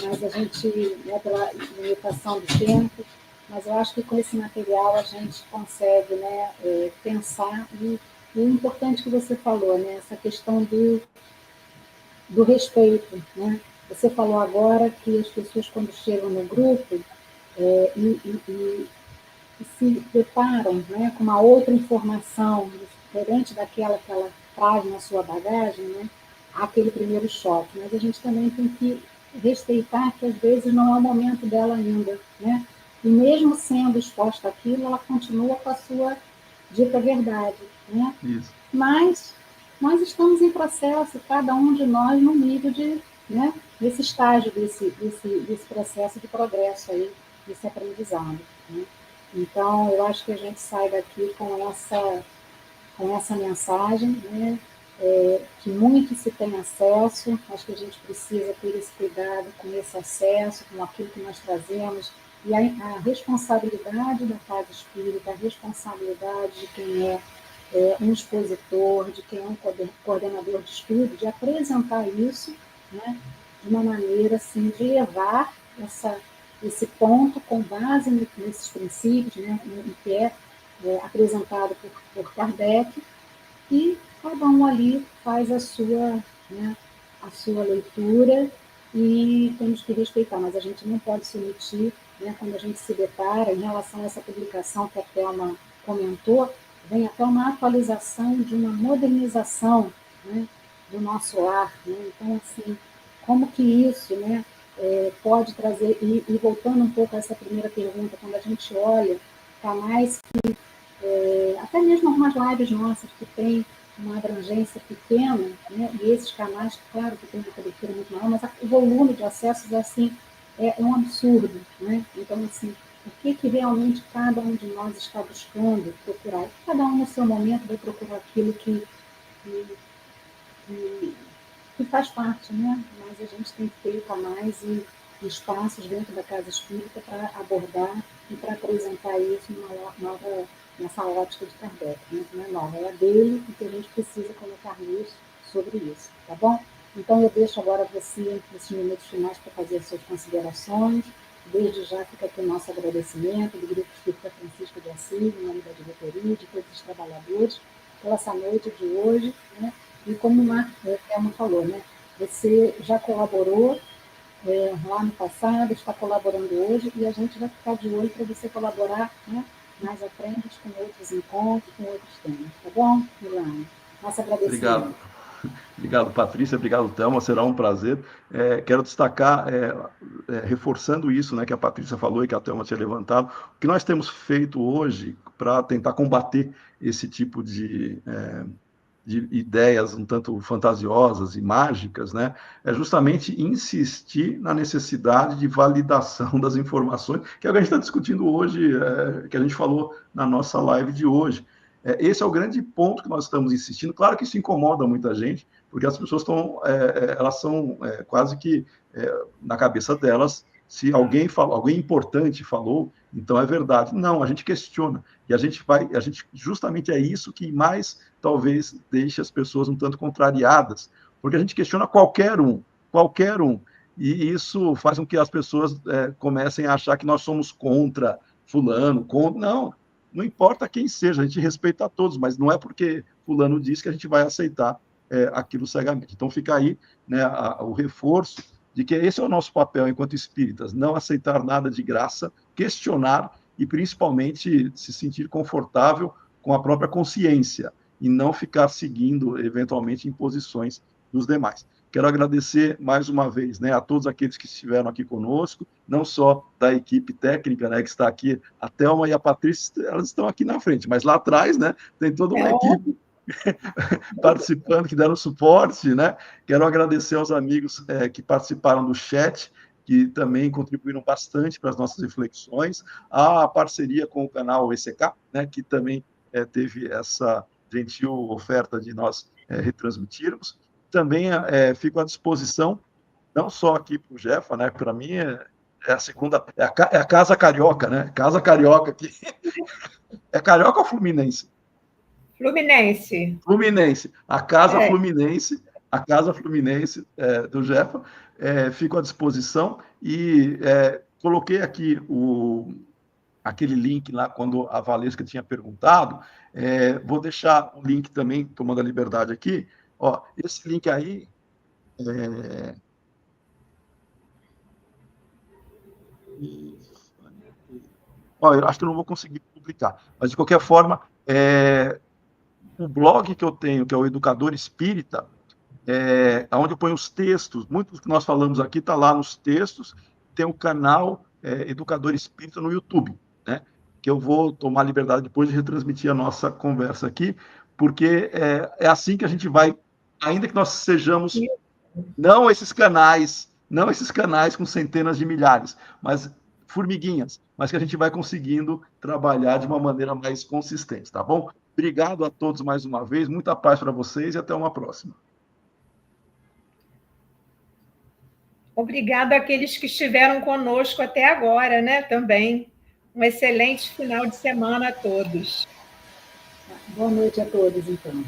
C: mas a gente, né, pela limitação do tempo, mas eu acho que com esse material a gente consegue, né, pensar, e o importante que você falou, né, essa questão do respeito, né? Você falou agora que as pessoas, quando chegam no grupo e se deparam, né, com uma outra informação diferente daquela que ela traz na sua bagagem, né, há aquele primeiro choque. Mas a gente também tem que respeitar que, às vezes, não é o momento dela ainda, né? E mesmo sendo exposta àquilo, ela continua com a sua dita verdade, né?
B: Isso.
C: Mas nós estamos em processo, cada um de nós no nível né, desse estágio, desse processo de progresso aí, desse aprendizado, né? Então, eu acho que a gente sai daqui com essa mensagem, né, que muito se tem acesso, acho que a gente precisa ter esse cuidado com esse acesso, com aquilo que nós trazemos, e a responsabilidade da casa espírita, a responsabilidade de quem um expositor, de quem é um coordenador de estudo, de apresentar isso, né, de uma maneira assim, de levar esse ponto com base nesses princípios, né, que é apresentado por Kardec, e cada um ali faz a sua leitura, e temos que respeitar, mas a gente não pode se omitir, né, quando a gente se depara em relação a essa publicação que a Thelma comentou, vem até uma atualização de uma modernização, né, do nosso lar, né? Então, assim, como que isso, né, pode trazer, e voltando um pouco a essa primeira pergunta, quando a gente olha canais que, até mesmo algumas lives nossas que tem uma abrangência pequena, né, e esses canais, claro que tem uma cobertura muito maior, mas o volume de acessos, assim, é um absurdo, né? Então, assim, o que realmente cada um de nós está buscando procurar? Cada um no seu momento vai procurar aquilo que faz parte, né? Mas a gente tem que ter canais e espaços dentro da casa espírita para abordar e para apresentar isso nessa ótica de Kardec, né? Não é nova, é a dele e que a gente precisa colocar luz sobre isso, tá bom? Então, eu deixo agora você, nesses minutos finais, para fazer as suas considerações. Desde já fica aqui o nosso agradecimento do Grupo Espírita Francisco de Assis, em nome da diretoria, de todos os trabalhadores, pela essa noite de hoje, né? E como a Thelma falou, né? Você já colaborou lá no passado, está colaborando hoje, e a gente vai ficar de olho para você colaborar, né, mais à frente com outros encontros, com outros temas. Tá bom, Milano? Nosso agradecimento.
B: Obrigado. Obrigado, Patrícia. Obrigado, Thelma. Será um prazer. Quero destacar, reforçando isso, né, que a Patrícia falou e que a Thelma tinha levantado, o que nós temos feito hoje para tentar combater esse tipo de ideias um tanto fantasiosas e mágicas, né, é justamente insistir na necessidade de validação das informações, que é o que a gente está discutindo hoje, que a gente falou na nossa live de hoje. Esse é o grande ponto que nós estamos insistindo. Claro que isso incomoda muita gente, porque as pessoas elas são quase que na cabeça delas, se alguém importante falou, então é verdade. Não, a gente questiona. E a gente justamente é isso que mais talvez deixe as pessoas um tanto contrariadas, porque a gente questiona qualquer um, e isso faz com que as pessoas comecem a achar que nós somos contra fulano, não importa quem seja, a gente respeita a todos, mas não é porque fulano diz que a gente vai aceitar aquilo cegamente. Então fica aí, né, o reforço de que esse é o nosso papel enquanto espíritas, não aceitar nada de graça, questionar e principalmente se sentir confortável com a própria consciência e não ficar seguindo eventualmente imposições dos demais. Quero agradecer mais uma vez, né, a todos aqueles que estiveram aqui conosco, não só da equipe técnica, né, que está aqui, a Thelma e a Patrícia, elas estão aqui na frente, mas lá atrás, né, tem toda uma equipe participando, que deram suporte, né? Quero agradecer aos amigos que participaram do chat, que também contribuíram bastante para as nossas reflexões, a parceria com o canal ECK, né, que também teve essa gentil oferta de nós retransmitirmos. Também fico à disposição, não só aqui para o Jefa, né? Para mim é a segunda, é a Casa Carioca, né? Casa Carioca aqui. É Carioca ou Fluminense? Fluminense. A Casa Fluminense, do Jefa, fico à disposição e coloquei aqui aquele link lá quando a Valesca tinha perguntado. Vou deixar o link também, tomando a liberdade aqui. Ó, esse link aí eu acho que eu não vou conseguir publicar, mas de qualquer forma, o blog que eu tenho, que é o Educador Espírita, onde eu ponho os textos, muitos que nós falamos aqui está lá nos textos, tem o canal Educador Espírita no YouTube, né? Que eu vou tomar liberdade depois de retransmitir a nossa conversa aqui, porque é assim que a gente vai, ainda que nós sejamos não esses canais com centenas de milhares, mas formiguinhas, mas que a gente vai conseguindo trabalhar de uma maneira mais consistente, tá bom? Obrigado a todos mais uma vez, muita paz para vocês e até uma próxima.
A: Obrigado àqueles que estiveram conosco até agora, né? Também. Um excelente final de semana a todos.
C: Boa noite a todos, então.